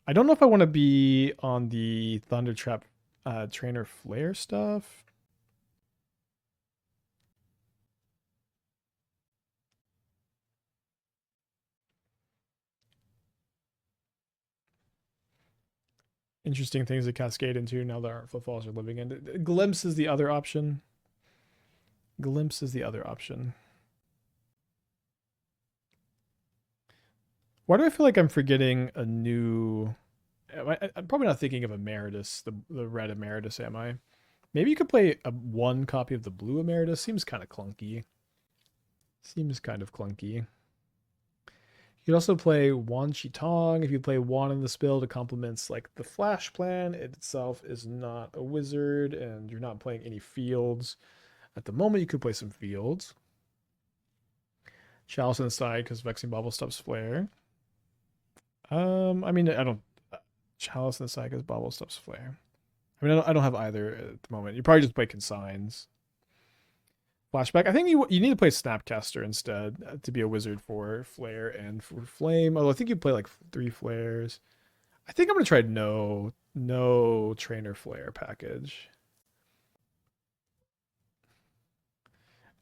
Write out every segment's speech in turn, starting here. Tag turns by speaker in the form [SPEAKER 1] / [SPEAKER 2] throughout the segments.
[SPEAKER 1] I don't know if I want to be on the Thundertrap Trainer Flare stuff. Interesting things to cascade into now that our footfalls are living in. Glimpse is the other option. Glimpse is the other option. Why do I feel like I'm forgetting a new... I'm probably not thinking of Emeritus, the red Emeritus, am I? Maybe you could play one copy of the blue Emeritus. Seems kind of clunky. Seems kind of clunky. You could also play Wan Tong if you play Wan in the spill to complements like the Flash plan. It itself is not a wizard, and you're not playing any fields. At the moment, you could play some fields. Chalice inside because Vexing Bauble stops Flare. I mean, I don't. Chalice inside because Bauble stops Flare. I mean, I don't have either at the moment. You probably just play Consigns. Flashback. I think you need to play Snapcaster instead to be a wizard for Flare and for Flame. Although I think you play like 3 Flares. I think I'm gonna try no Trainer Flare package.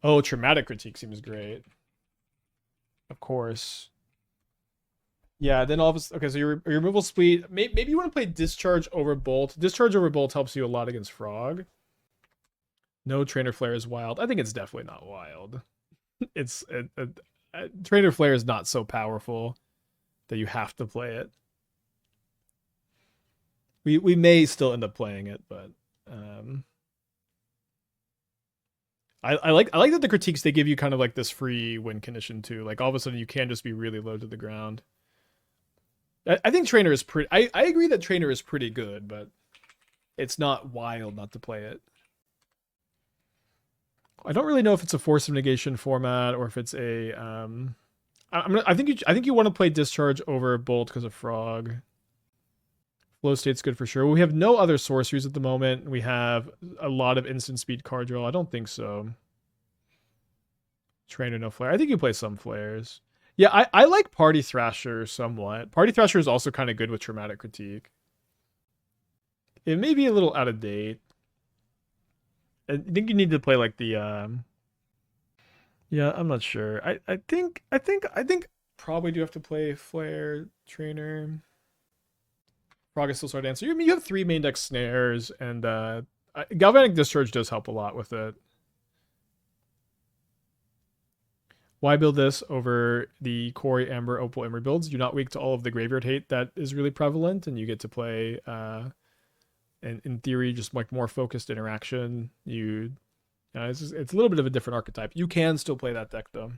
[SPEAKER 1] Oh, Traumatic Critique seems great. Of course. Yeah, then all of a okay, so your removal speed. Maybe you want to play Discharge over Bolt. Discharge over Bolt helps you a lot against Frog. No Trainer Flare is wild. I think it's definitely not wild. It's Trainer Flare is not so powerful that you have to play it. We may still end up playing it, but um, I like that the critiques they give you kind of like this free win condition too. Like all of a sudden you can just be really low to the ground. I think Trainer is pretty. I agree that Trainer is pretty good, but it's not wild not to play it. I don't really know if it's a force of negation format or if it's a. I think you want to play Discharge over Bolt because of Frog. Flow state's good for sure. We have no other sorceries at the moment. We have a lot of instant speed card draw. I don't think so. Trainer no flare. I think you play some flares. Yeah, I like Party Thrasher somewhat. Party Thrasher is also kind of good with Traumatic Critique. It may be a little out of date. I think you need to play like the yeah, I'm not sure. I think probably do have to play Flare Trainer. Frog is still sort of answer. You have 3 main deck snares, and Galvanic Discharge does help a lot with it. Why build this over the Quarry, Amber, Opal, Emerald builds? You're not weak to all of the graveyard hate that is really prevalent, and you get to play, and in theory, just like more focused interaction. It's a little bit of a different archetype. You can still play that deck though.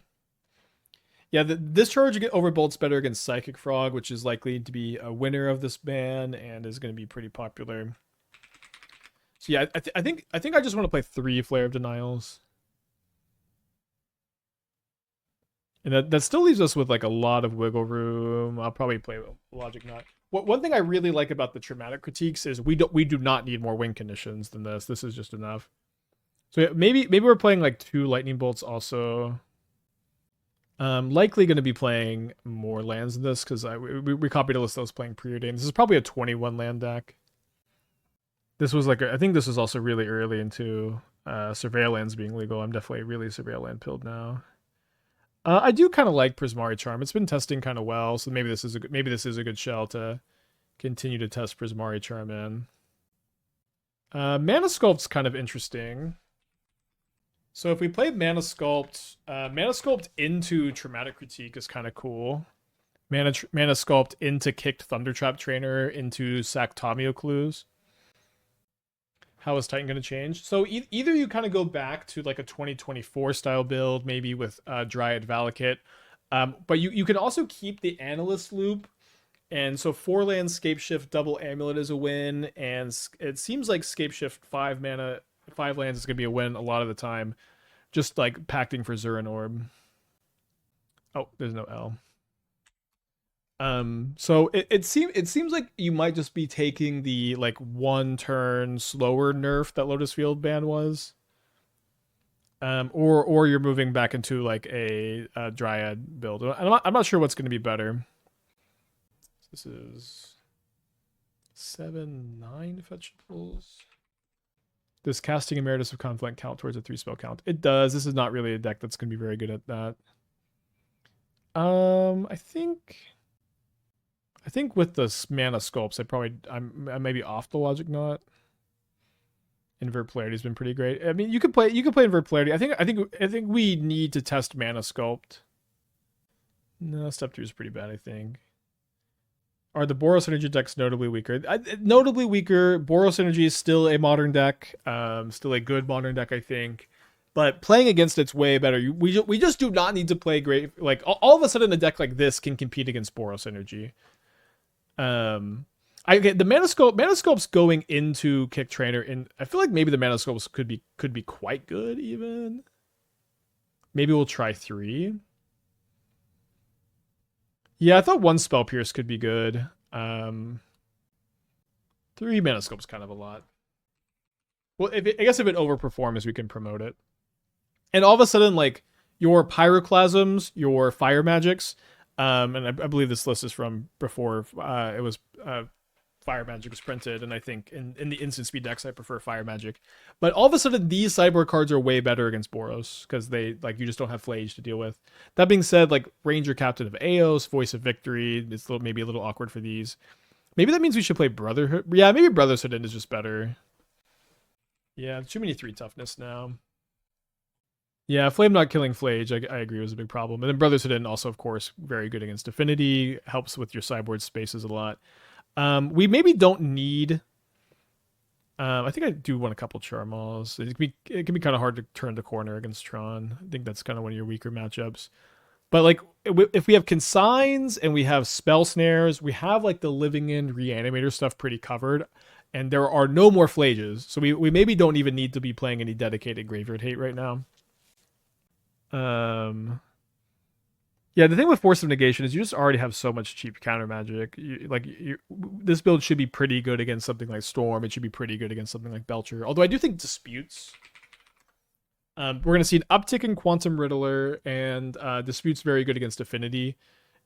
[SPEAKER 1] Yeah, this charge over Bolt's better against Psychic Frog, which is likely to be a winner of this ban and is going to be pretty popular. So yeah, I think I just want to play 3 Flare of Denials. And that still leaves us with like a lot of wiggle room. I'll probably play Logic Knot. One thing I really like about the Traumatic Critiques is we do not need more win conditions than this. This is just enough. So yeah, maybe we're playing like 2 Lightning Bolts also. Likely going to be playing more lands than this because we copied a list that was playing preordained. This is probably a 21 land deck. This was like I think this was also really early into Surveil lands being legal. I'm definitely really Surveil land pilled now. I do kind of like Prismari Charm. It's been testing kind of well, so maybe this is a good shell to continue to test Prismari Charm in. Mana Sculpt's kind of interesting. So if we play Mana Sculpt into Traumatic Critique is kind of cool. Mana Sculpt into kicked Thundertrap Trainer into sack Tamiyo clues. How is Titan going to change? So either you kind of go back to like a 2024 style build, maybe with Dryad Valakut, but you can also keep the Analyst loop. And so 4 land Scapeshift double Amulet is a win, and it seems like Scapeshift 5 mana, 5 lands is going to be a win a lot of the time. Just like pacting for Zuran Orb. Oh, there's no L. So it seems like you might just be taking the like 1 turn slower nerf that Lotus Field ban was. Or you're moving back into like a Dryad build. I'm not sure what's going to be better. This is 7/9 vegetables. Does casting Emeritus of Conflict count towards a 3-spell count? It does. This is not really a deck that's going to be very good at that. I think with the Mana Sculpts, I may be off the Logic Knot. Invert Polarity's been pretty great. I mean, you could play Invert Polarity. I think we need to test Mana Sculpt. No, step 2 is pretty bad, I think. Are the Boros Energy decks notably weaker? Notably weaker. Boros Energy is still a modern deck. Still a good modern deck, I think. But playing against it's way better. We just do not need to play great. Like, all of a sudden, a deck like this can compete against Boros Energy. I get the Mana Sculpt's going into Kick Trainer, and I feel like maybe the Mana Sculpts could be quite good even. Maybe we'll try 3. Yeah, I thought 1 Spell Pierce could be good. 3 Mana Sculpt's kind of a lot. Well, I guess if it overperforms, we can promote it. And all of a sudden, like, your Pyroclasms, your Fire Magics, and I believe this list is from before it was Fire Magic was printed, and I think in the instant speed decks I prefer Fire Magic. But all of a sudden these sideboard cards are way better against Boros because they you just don't have PHLAGE to deal with. That being said, like Ranger Captain of Eos, Voice of Victory, it's maybe a little awkward for these. Maybe that means we should play Brotherhood. Yeah, maybe Brotherhood is just better. Yeah, too many 3 toughness now. Yeah, Flame not killing PHLAGE, I agree, was a big problem. And then Brotherhood also, of course, very good against Affinity, helps with your sideboard spaces a lot. We maybe don't need. I think I do want a couple Charmaws. It can be kind of hard to turn the corner against Tron. I think that's kind of one of your weaker matchups. But like, if we have Consigns and we have Spell Snares, we have like the Living End Reanimator stuff pretty covered, and there are no more PHLAGEs, so we maybe don't even need to be playing any dedicated Graveyard Hate right now. Yeah, the thing with Force of Negation is you just already have so much cheap counter magic. This build should be pretty good against something like Storm. It should be pretty good against something like Belcher. Although I do think Disputes. We're going to see an uptick in Quantum Riddler, and Disputes very good against Affinity.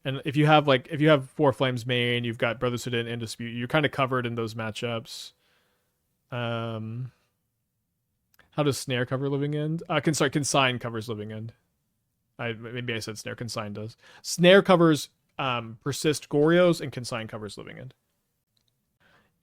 [SPEAKER 1] And if you have 4 Flames main, you've got Brotherhood and Dispute, you're kind of covered in those matchups. How does Snare cover Living End? Consign covers Living End. Maybe I said Snare. Consign does. Snare covers Persist Gorios, and Consign covers Living End.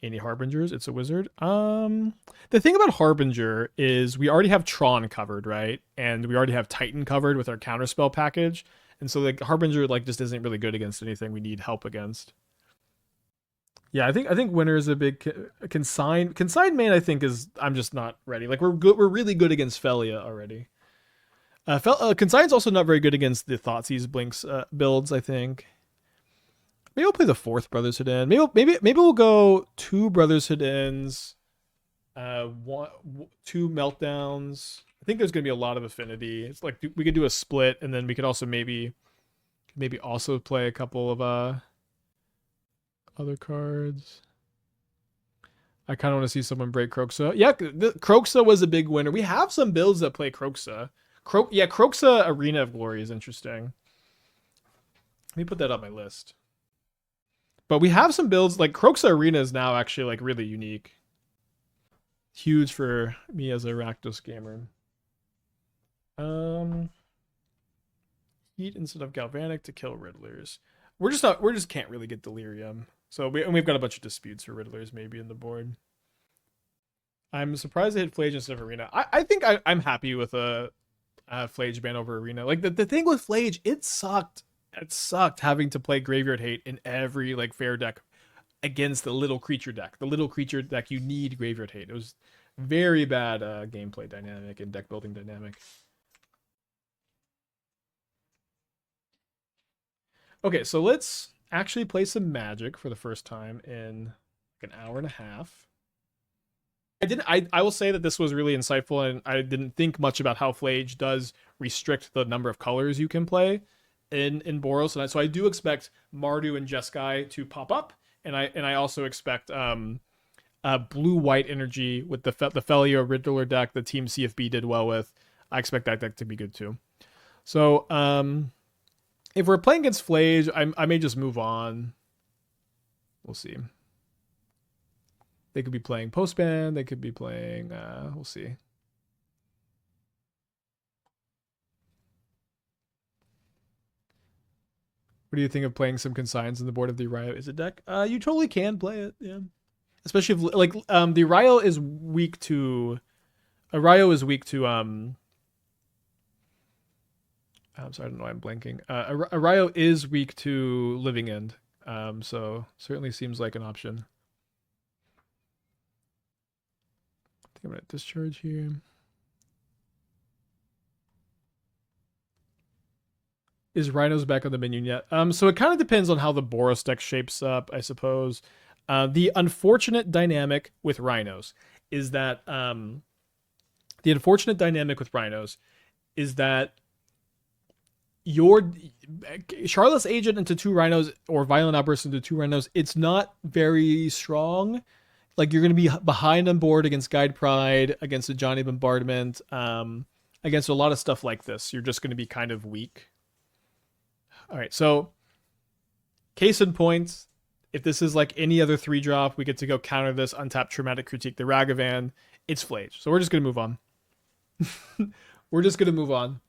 [SPEAKER 1] Any Harbingers? It's a wizard. The thing about Harbinger is we already have Tron covered, right? And we already have Titan covered with our Counterspell package. And so like Harbinger just isn't really good against anything we need help against. Yeah, I think Winter is a big Consign. Consign main, I think, I'm just not ready. Like we're really good against Felia already. Consign's also not very good against the Thoughtseize Blinks builds, I think. Maybe we'll play the 4th Brotherhood in. Maybe we'll go 2 Brotherhood ins, 2 Meltdowns. I think there's gonna be a lot of Affinity. It's like we could do a split, and then we could also maybe also play a couple of other cards. I kind of want to see someone break Kroxa. Yeah, Kroxa was a big winner. We have some builds that play Kroxa. Kroxa Arena of Glory is interesting. Let me put that on my list. But we have some builds, like Kroxa Arena is now actually like really unique. Huge for me as a Rakdos gamer. Heat instead of Galvanic to kill Riddlers. We just can't really get Delirium. So we've got a bunch of Disputes for Riddlers maybe in the board. I'm surprised they hit PHLAGE instead of Arena. I think I'm happy with a PHLAGE ban over Arena. Like the thing with PHLAGE, it sucked having to play Graveyard Hate in every like fair deck against the little creature deck. The little creature deck, you need Graveyard Hate. It was very bad gameplay dynamic and deck building dynamic. Okay, so let's actually play some Magic for the first time in like an hour and a half. I will say that this was really insightful, and I didn't think much about how PHLAGE does restrict the number of colors you can play in Boros, and so I do expect Mardu and Jeskai to pop up, and I also expect blue-white energy with the Felia Riddler deck the Team CFB did well with. I expect that deck to be good too. So if we're playing against PHLAGE, I may just move on. We'll see. They could be playing Postban. They could be playing. We'll see. What do you think of playing some consigns in the board of the Ryo Izzet deck? You totally can play it, yeah. Especially if like the Ryo is weak to. Ryo is weak to I'm sorry, I don't know why I'm blanking. A Ryo is weak to Living End. So certainly seems like an option. I think I'm gonna discharge here. Is Rhinos back on the minion yet? So it kind of depends on how the Boros deck shapes up, I suppose. The unfortunate dynamic with Rhinos is that your Charlotte's Agent into 2 Rhinos or Violent Outburst into 2 Rhinos, it's not very strong. Like, you're going to be behind on board against Guide Pride, against a Johnny Bombardment, against a lot of stuff like this. You're just going to be kind of weak. All right, so case in point, if this is like any other 3-drop, we get to go counter this, untap Traumatic Critique the Ragavan. It's FLAGE. So we're just going to move on. We're just going to move on.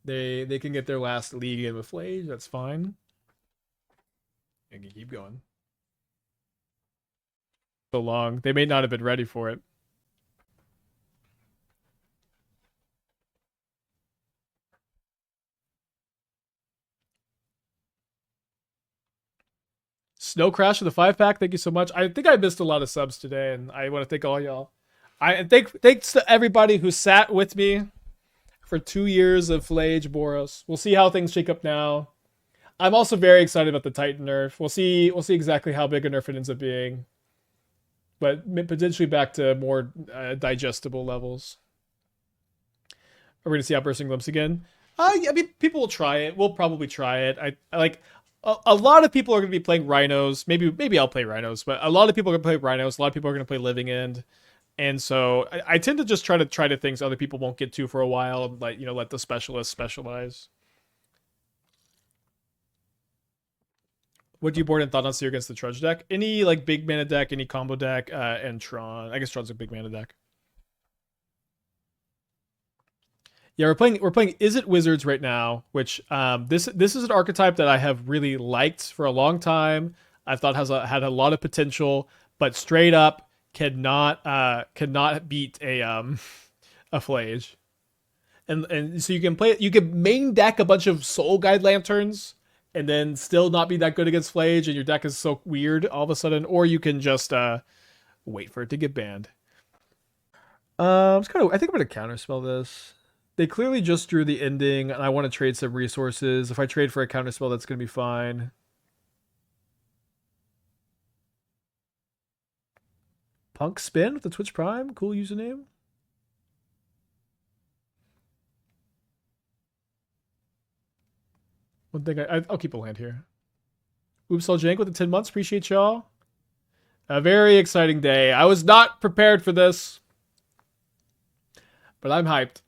[SPEAKER 1] They can get their last league in with FLAGE. That's fine. And can keep going. So long. They may not have been ready for it. Snow Crash with the 5-pack. Thank you so much. I think I missed a lot of subs today, and I want to thank all y'all. Thanks to everybody who sat with me for 2 years of FLAGE Boros. We'll see how things shake up now. I'm also very excited about the Titan nerf. We'll see exactly how big a nerf it ends up being, but potentially back to more digestible levels. Are we gonna see Outbursting Glimpse again? I mean, people will try it. We'll probably try it. I like. A lot of people are going to be playing Rhinos. Maybe I'll play Rhinos, but a lot of people are going to play Rhinos. A lot of people are going to play Living End. And so I tend to just try to things other people won't get to for a while, and let the specialists specialize. What do you board and thought on Seer against the Trudge deck? Any like big mana deck, any combo deck, and Tron. I guess Tron's a big mana deck. Yeah, we're playing Izzet Wizards right now, which this is an archetype that I have really liked for a long time. I thought had a lot of potential, but straight up cannot beat a FLAGE. And so you can main deck a bunch of Soul Guide Lanterns and then still not be that good against FLAGE, and your deck is so weird all of a sudden, or you can just wait for it to get banned. I think I'm gonna counterspell this. They clearly just drew the ending, and I want to trade some resources. If I trade for a counterspell, that's going to be fine. Punk Spin with the Twitch Prime. Cool username. One thing I'll keep a land here. Oops, all Jank with the 10 months. Appreciate y'all. A very exciting day. I was not prepared for this, but I'm hyped.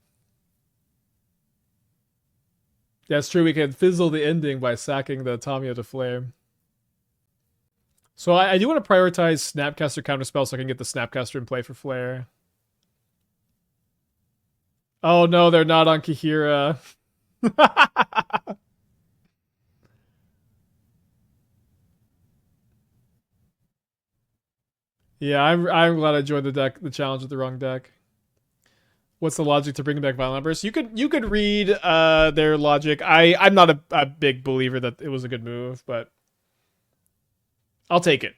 [SPEAKER 1] Yeah, it's true. We can fizzle the ending by sacking the Tamiyo to Flame. So I do want to prioritize Snapcaster Counterspell so I can get the Snapcaster in play for Flare. Oh no, they're not on Kahira. Yeah, I'm glad I joined the challenge with the wrong deck. What's the logic to bringing back Violent Outburst? You could read their logic. I'm not a big believer that it was a good move, but I'll take it.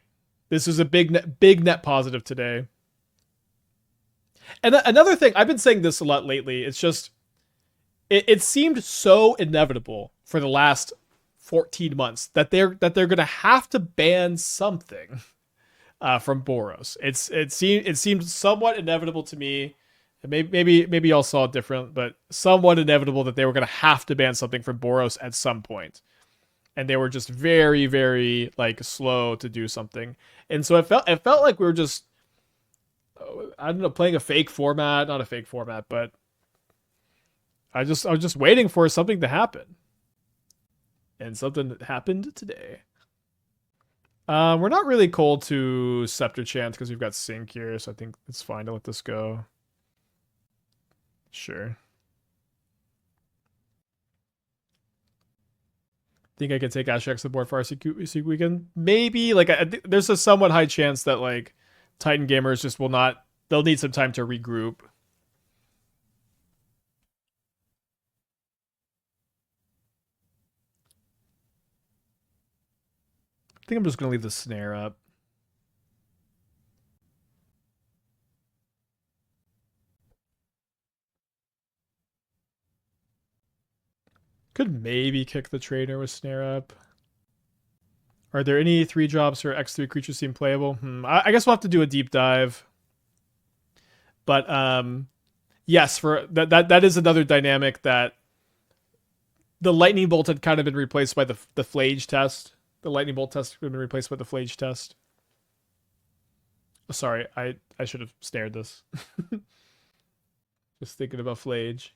[SPEAKER 1] This is a big net positive today. And another thing, I've been saying this a lot lately. It's just it seemed so inevitable for the last 14 months that they're gonna have to ban something from Boros. It seemed somewhat inevitable to me. Maybe y'all saw it different, but somewhat inevitable that they were going to have to ban something from Boros at some point. And they were just very, very slow to do something. And so it felt like we were just, I don't know, playing a fake format, not a fake format, but I was just waiting for something to happen. And something happened today. We're not really cold to Scepter Chant because we've got Sync here, so I think it's fine to let this go. Sure. Think I could take Ashrax the board for our Seek Weekend? Maybe. Like, there's a somewhat high chance that, like, Titan gamers just will not... They'll need some time to regroup. I think I'm just going to leave the snare up. Could maybe kick the trainer with snare up. Are there any 3-drops or X3 creatures seem playable? I guess we'll have to do a deep dive. But yes, for that is another dynamic that the lightning bolt had kind of been replaced by the PHLAGE test. The lightning bolt test had been replaced by the PHLAGE test. Oh, sorry, I should have snared this. Just thinking about PHLAGE.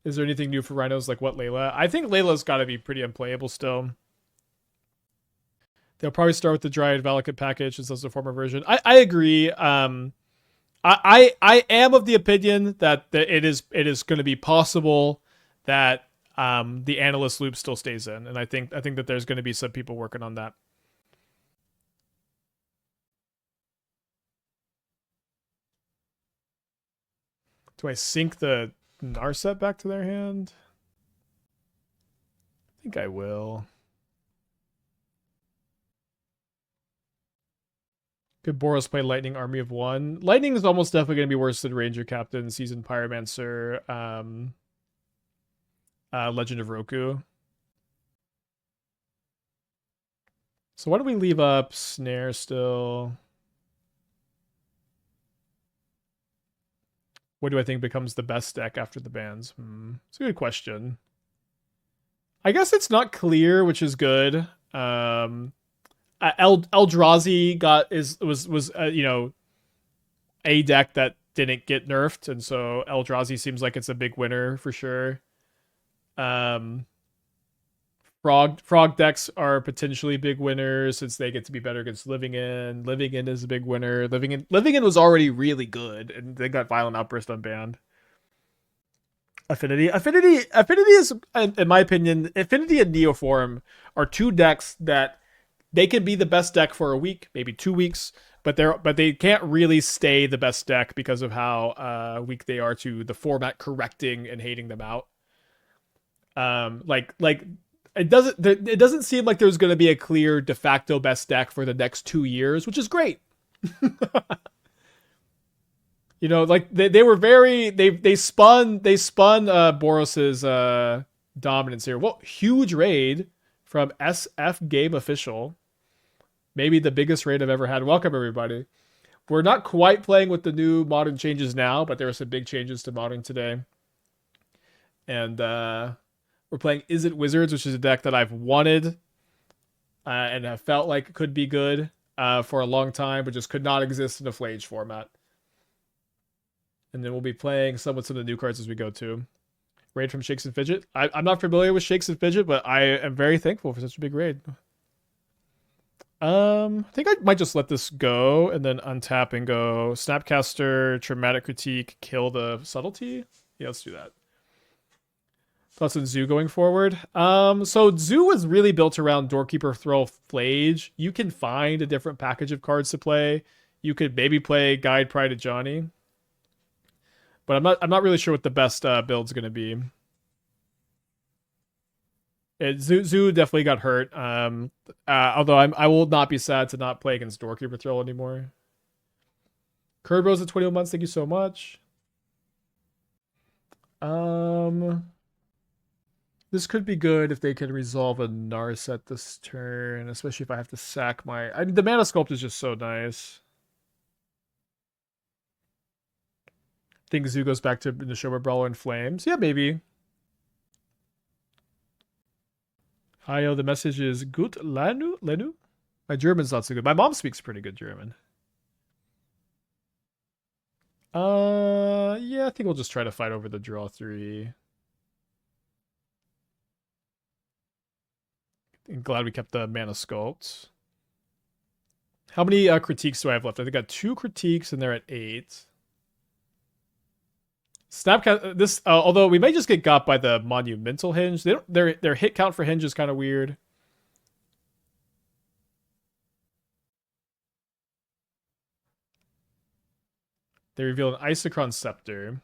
[SPEAKER 1] Is there anything new for Rhinos? Like what, Layla? I think Layla's got to be pretty unplayable still. They'll probably start with the Dryad Valakut package as the former version. I agree. I am of the opinion that it is going to be possible that the analyst loop still stays in, and I think that there's going to be some people working on that. Do I sync the Narset back to their hand? I think I will. Could Boros play Lightning Army of One? Lightning is almost definitely going to be worse than Ranger Captain, Seasoned Pyromancer, Legend of Roku. So why don't we leave up Snare still? What do I think becomes the best deck after the bans? It's a good question. I guess it's not clear, which is good. Eldrazi was you know, a deck that didn't get nerfed, and so Eldrazi seems like it's a big winner for sure. Frog decks are potentially big winners since they get to be better against Living In. Living In is a big winner. Living In was already really good, and they got Violent Outburst unbanned. Affinity is, in my opinion, Affinity and Neoform are two decks that they can be the best deck for a week, maybe 2 weeks, but they can't really stay the best deck because of how weak they are to the format correcting and hating them out. Like it doesn't seem like there's going to be a clear de facto best deck for the next 2 years, which is great. You know, like they were very they spun Boros's dominance here. Well, huge raid from SF Game Official. Maybe the biggest raid I've ever had. Welcome everybody. We're not quite playing with the new modern changes now, but there are some big changes to modern today. And we're playing Izzet Wizards, which is a deck that I've wanted and have felt like could be good for a long time, but just could not exist in a PHLAGE format. And then we'll be playing some with some of the new cards as we go too. Raid from Shakes and Fidget. I'm not familiar with Shakes and Fidget, but I am very thankful for such a big raid. I think I might just let this go and then untap and go Snapcaster, Traumatic Critique, kill the Subtlety. Yeah, let's do that. Thoughts on Zoo going forward? So Zoo was really built around Doorkeeper, Throw, PHLAGE. You can find a different package of cards to play. You could maybe play Guide Pride of Johnny. But I'm not really sure what the best build's going to be. Zoo definitely got hurt. Although I will not be sad to not play against Doorkeeper Thrill anymore. Curd Rose at 21 months. Thank you so much. This could be good if they can resolve a Narset this turn, especially if I have to sack my... I mean, the Mana Sculpt is just so nice. Think Zoo goes back to the Shower Brawler and Flames. Yeah, maybe. Hi, the message is Gut Lenu? My German's not so good. My mom speaks pretty good German. Yeah, I think we'll just try to fight over the draw 3. I'm glad we kept the Mana Sculpt. How many critiques do I have left? I think I got 2 critiques and they're at 8. Snapcast this although we may just get got by the monumental hinge. They don't, their hit count for hinge is kind of weird. They reveal an Isochron Scepter.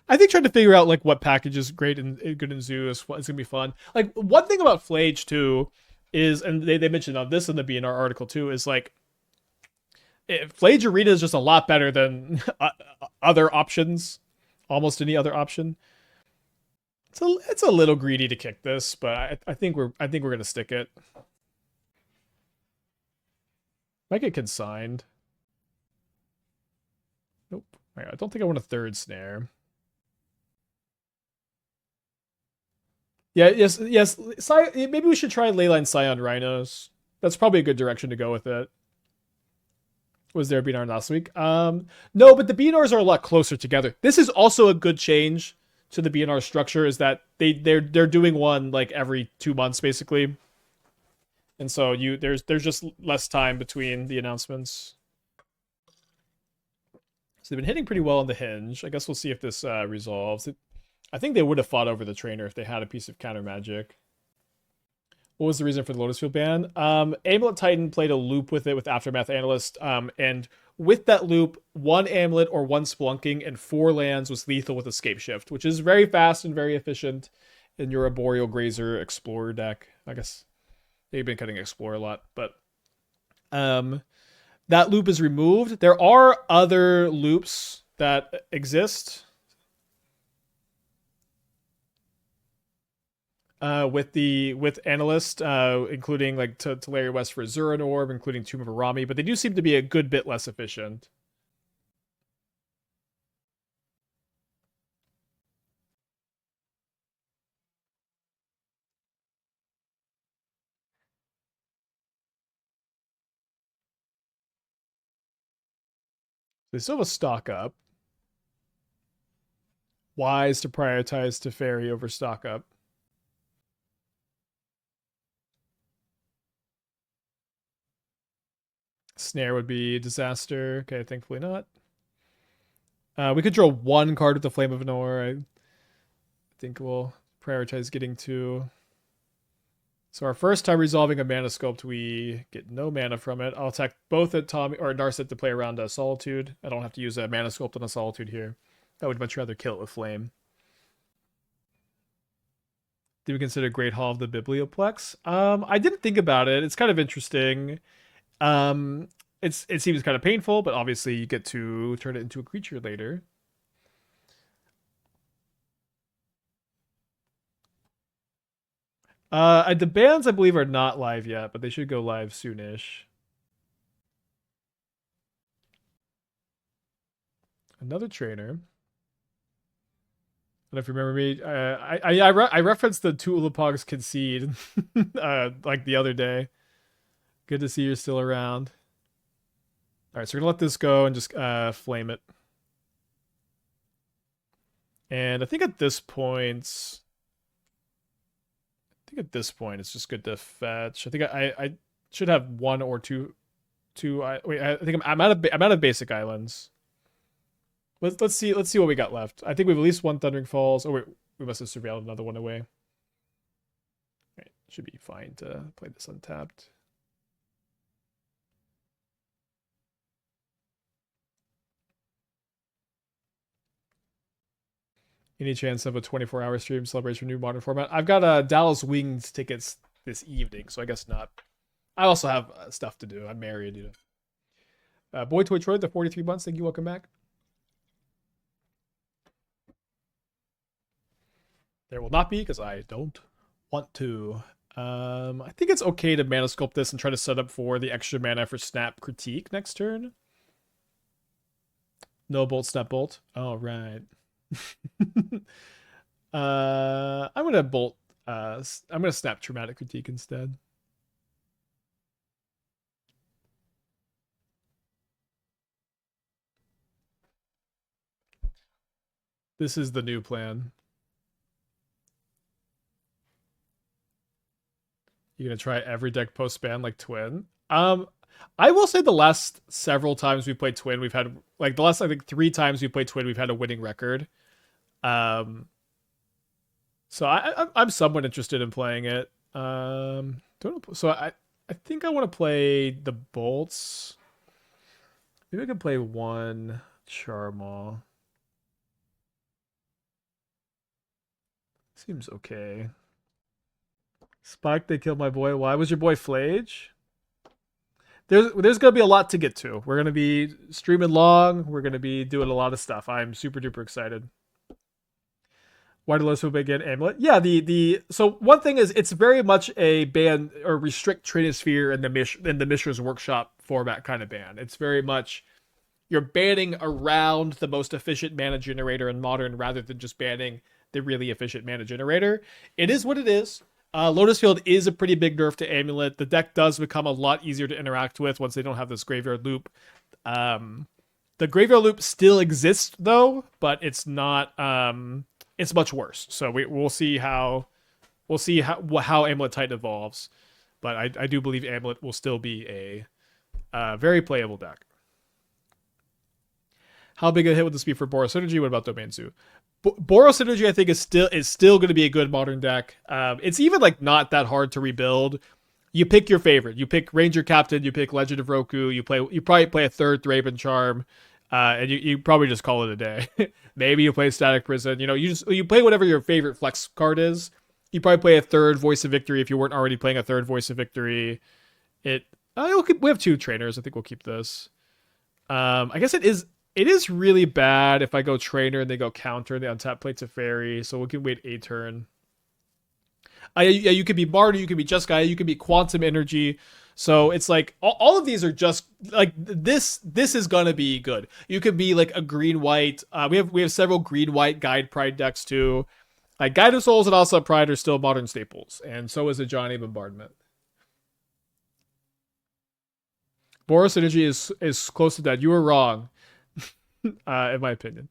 [SPEAKER 1] I think trying to figure out like what package is great and good in Zoo is gonna be fun. Like one thing about PHLAGE too is, and they mentioned on this in the BNR article too, is like PHLAGE Arena is just a lot better than other options, almost any other option. It's a little greedy to kick this, but I think we're gonna stick it. Might get consigned. Nope. I don't think I want a 3rd snare. Yeah, yes. Maybe we should try Leyline Scion Rhinos. That's probably a good direction to go with it. Was there a BNR last week? No, but the BNRs are a lot closer together. This is also a good change to the BNR structure, is that they're doing one like every 2 months basically. And so there's just less time between the announcements. So they've been hitting pretty well on the hinge. I guess we'll see if this resolves. I think they would have fought over the trainer if they had a piece of counter magic. What was the reason for the Lotus Field ban? Amulet Titan played a loop with it with Aftermath Analyst, and with that loop, 1 Amulet or 1 Splunking and 4 lands was lethal with Escape Shift, which is very fast and very efficient in your Arboreal Grazer Explorer deck. I guess they've been cutting Explorer a lot, but that loop is removed. There are other loops that exist with Analyst, including like Teleria West for Azuran Orb, including Tomb of Arami, but they do seem to be a good bit less efficient. They still have a stock up. Wise to prioritize Teferi over stock up. Snare would be disaster. Okay, thankfully not. We could draw 1 card with the Flame of Anor. I think we'll prioritize getting 2. So our first time resolving a Mana Sculpt, we get no mana from it. I'll attack both at Tommy or Narset to play around a Solitude. I don't have to use a Mana Sculpt on a Solitude here. I would much rather kill it with Flame. Do we consider Great Hall of the Biblioplex? I didn't think about it. It's kind of interesting. It seems kind of painful, but obviously you get to turn it into a creature later. The bans I believe are not live yet, but they should go live soonish. Another trainer. I don't know if you remember me. I referenced the two Ulapogs concede like the other day. Good to see you're still around. All right, so we're gonna let this go and just flame it. And I think at this point, it's just good to fetch. I think I should have 1 or 2. Wait, I think I'm out of basic islands. Let's see what we got left. I think we have at least 1 Thundering Falls. Oh wait, we must have surveilled another one away. Right, should be fine to play this untapped. Any chance of a 24-hour stream celebration new modern format? I've got Dallas Wings tickets this evening, so I guess not. I also have stuff to do. I'm married, you know. Boy Toy Troy, the 43 months. Thank you. Welcome back. There will not be because I don't want to. I think it's okay to Mana Sculpt this and try to set up for the extra mana for Snap Critique next turn. No Bolt, Snap Bolt. All right. I'm gonna Bolt. I'm gonna Snap Traumatic Critique instead. This is the new plan. You're gonna try every deck post ban like Twin. I will say the last several times we played Twin, we've had like the last I think 3 times we played Twin, we've had a winning record. So I'm somewhat interested in playing it. Don't know, so I think I want to play the bolts. Maybe I can play one Charmaw. Seems okay. Spike, they killed my boy. Why was your boy PHLAGE? There's gonna be a lot to get to. We're gonna be streaming long. We're gonna be doing a lot of stuff. I'm super duper excited. Why do Loso ban Amulet? Yeah, so one thing is it's very much a ban or restrict Trinisphere in the Mishra's Workshop format kind of ban. It's very much you're banning around the most efficient mana generator in Modern rather than just banning the really efficient mana generator. It is what it is. Lotus Field is a pretty big nerf to Amulet. The deck does become a lot easier to interact with once they don't have this Graveyard Loop. The Graveyard Loop still exists though, but it's not. It's much worse. So we'll see how Amulet Titan evolves. But I do believe Amulet will still be a very playable deck. How big a hit would this be for Boros Synergy? What about Domain Zoo? Boros Synergy, I think, is still going to be a good Modern deck. It's even like not that hard to rebuild. You pick your favorite. You pick Ranger Captain. You pick Legend of Roku. You probably play a third Thraben Charm, and you probably just call it a day. Maybe you play Static Prison. You know, you play whatever your favorite flex card is. You probably play a third Voice of Victory if you weren't already playing a third Voice of Victory. We have 2 trainers. I think we'll keep this. I guess it is really bad if I go trainer and they go counter and they untap Plates of Fairy, so we can wait a turn. Yeah, you could be Mardu, you could be Just Gaia, you could be Quantum Energy. So it's like all of these are just like this is gonna be good. You could be like a green-white. We have several green-white Guide Pride decks too. Like Guide of Souls and also Pride are still Modern staples, and so is a Johnny Bombardment. Boros Energy is close to that. You were wrong. In my opinion.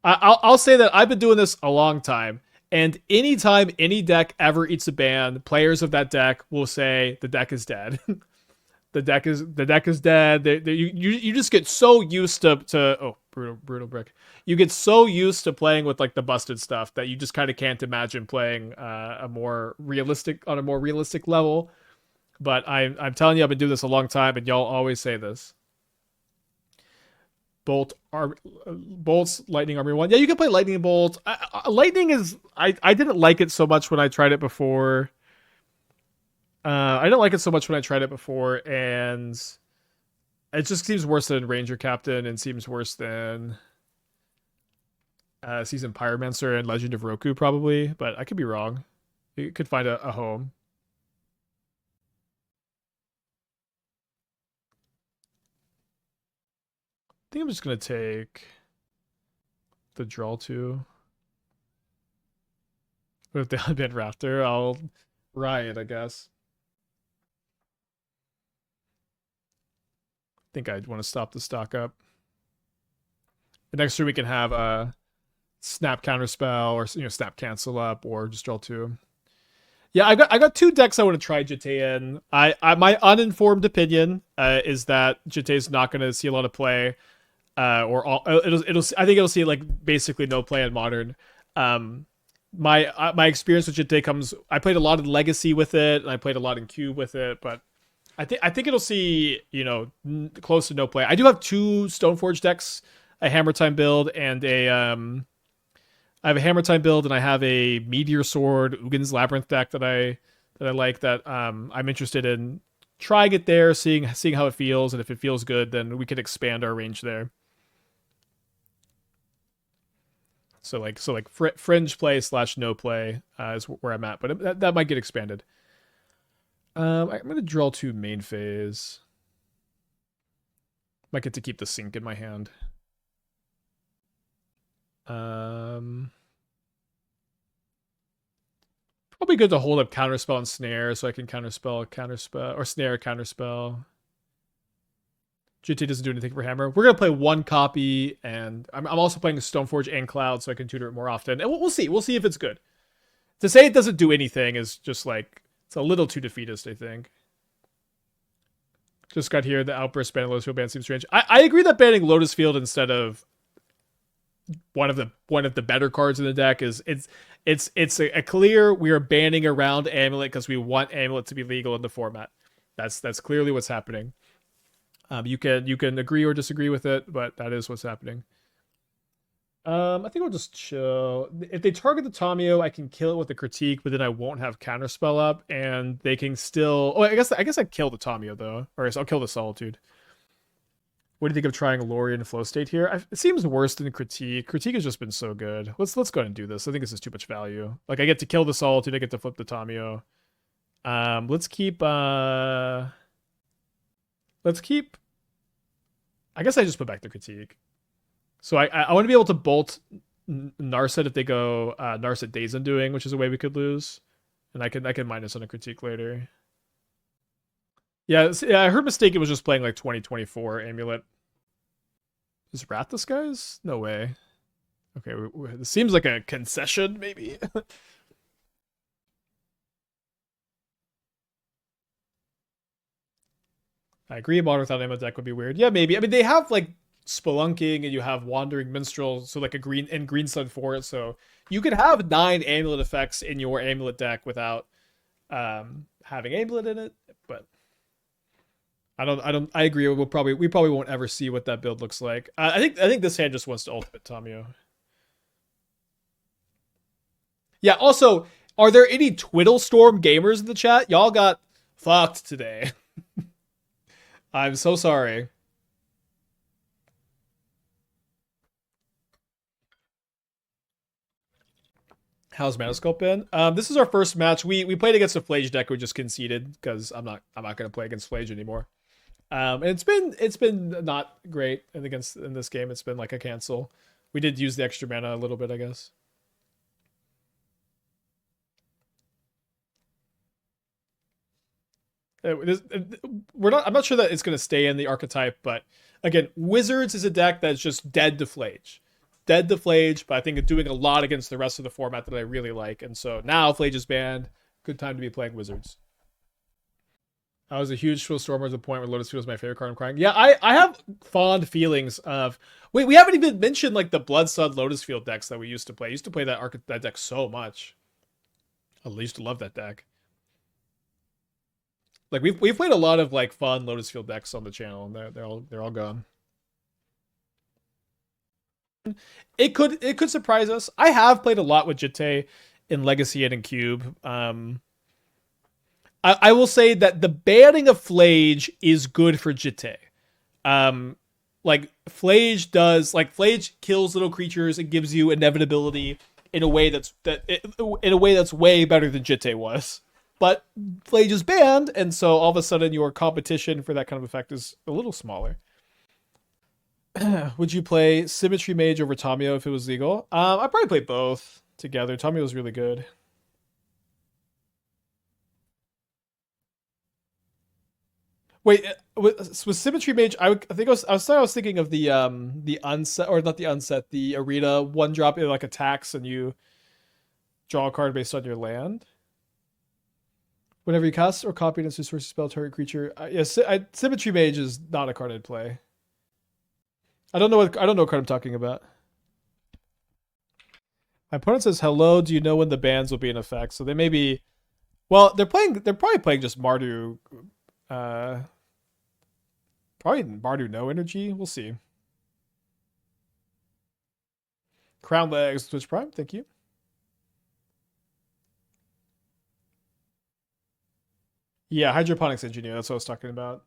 [SPEAKER 1] I'll say that I've been doing this a long time, and anytime any deck ever eats a ban, players of that deck will say the deck is dead. the deck is dead. You just get so used to brutal brick. You get so used to playing with like the busted stuff that you just kind of can't imagine playing on a more realistic level. But I'm telling you, I've been doing this a long time, and y'all always say this. Bolts, Lightning Army 1. Yeah, you can play Lightning Bolt. Lightning is... I didn't like it so much when I tried it before. And it just seems worse than Ranger Captain and seems worse than Seasoned Pyromancer and Legend of Roku, probably. But I could be wrong. You could find a home. I think I'm just going to take the draw 2. With the unbanned Raptor, I'll riot, I guess. I think I'd want to stop the stock up. The next turn we can have a Snap Counterspell or Snap Cancel up or just draw 2. Yeah, I got 2 decks I want to try Jete in. My uninformed opinion is that Jete is not going to see a lot of play. I think it'll see like basically no play in Modern. My experience with Jete comes. I played a lot of Legacy with it, and I played a lot in Cube with it, but I think it'll see close to no play. I do have 2 Stoneforge decks, a Hammer Time build and I have a Hammer Time build, and I have a Meteor Sword Ugin's Labyrinth deck that I like. That I'm interested in trying it there, seeing how it feels, and if it feels good, then we can expand our range there. So fringe play / no play is where I'm at, but that might get expanded. I'm gonna draw 2 main phase. Might get to keep the Sink in my hand. Probably good to hold up Counterspell and Snare so I can counterspell, or Snare, Counterspell. GT doesn't do anything for Hammer. We're going to play 1 copy, and I'm also playing Stoneforge and Cloud so I can tutor it more often. And we'll see. We'll see if it's good. To say it doesn't do anything is just like... It's a little too defeatist, I think. Just got here. The outburst ban Lotus Field ban seems strange. I agree that banning Lotus Field instead of one of the better cards in the deck is it's a clear we are banning around Amulet because we want Amulet to be legal in the format. That's clearly what's happening. You can agree or disagree with it, but that is what's happening. I think we'll just chill. If they target the Tamiyo, I can kill it with a critique, but then I won't have counterspell up, and they can still. Oh, I guess I'd kill the Tamiyo though, or I'll kill the Solitude. What do you think of trying Lorien and Flow State here? It seems worse than critique. Critique has just been so good. Let's go ahead and do this. I think this is too much value. Like I get to kill the Solitude, I get to flip the Tamiyo. Let's keep. I guess I just put back the critique. So I want to be able to bolt Narset if they go Narset Days Undoing, which is a way we could lose, and I can minus on a critique later. Yeah, I heard mistaken was just playing like 2024 Amulet. Is Wrath Disguise? No way. Okay, this seems like a concession, maybe. I agree. Modern without ammo deck would be weird. Yeah, maybe. I mean, they have like Spelunking and you have Wandering Minstrel, so like a green Sun Forest. So you could have 9 Amulet effects in your Amulet deck without having Amulet in it. But I agree. We probably won't ever see what that build looks like. I think this hand just wants to ultimate Tamiyo. Yeah. Also, are there any Twiddlestorm gamers in the chat? Y'all got fucked today. I'm so sorry. How's Mana Sculpt been? This is our first match. We played against a PHLAGE deck. We just conceded because I'm not going to play against PHLAGE anymore. And it's been not great in this game. It's been like a cancel. We did use the extra mana a little bit, I guess. I'm not sure that it's going to stay in the archetype, but again, Wizards is a deck that's just dead to PHLAGE. Dead to PHLAGE, but I think it's doing a lot against the rest of the format that I really like. And so now PHLAGE is banned. Good time to be playing Wizards. I was a huge Stormer to the point where Lotus Field was my favorite card. I'm crying. Yeah, I have fond feelings of... Wait, we haven't even mentioned like the Blood Sun Lotus Field decks that we used to play. I used to play that deck so much. I used to love that deck. Like we've played a lot of like fun Lotus Field decks on the channel, and they're all gone. It could surprise us. I have played a lot with Jitte in Legacy and in Cube. I will say that the banning of PHLAGE is good for Jitte. Like PHLAGE kills little creatures and gives you inevitability in a way that's way better than Jitte was. But PHLAGE is banned, and so all of a sudden your competition for that kind of effect is a little smaller. Would you play Symmetry Mage over Tamiyo if it was legal? I'd probably play both together. Tamiyo was really good. Wait, with Symmetry Mage, I was thinking of the unset, or not the unset, the arena 1-drop. It like attacks and you draw a card based on your land. Whenever you cast or copy an instant source spell target creature, Symmetry Mage is not a card I'd play. I don't know what card I'm talking about. My opponent says, "Hello, do you know when the bans will be in effect?" So they may be. Well, they're probably playing just Mardu. Probably Mardu no energy. We'll see. Crown Legs, Twitch Prime. Thank you. Yeah, Hydroponics Engineer. That's what I was talking about.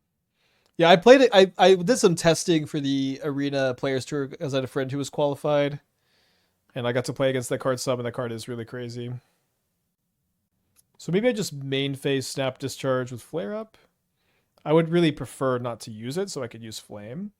[SPEAKER 1] Yeah, I played it. I did some testing for the Arena Players Tour because I had a friend who was qualified, and I got to play against that card sub, and that card is really crazy. So maybe I just main phase Snap Discharge with Flare Up. I would really prefer not to use it, so I could use Flame.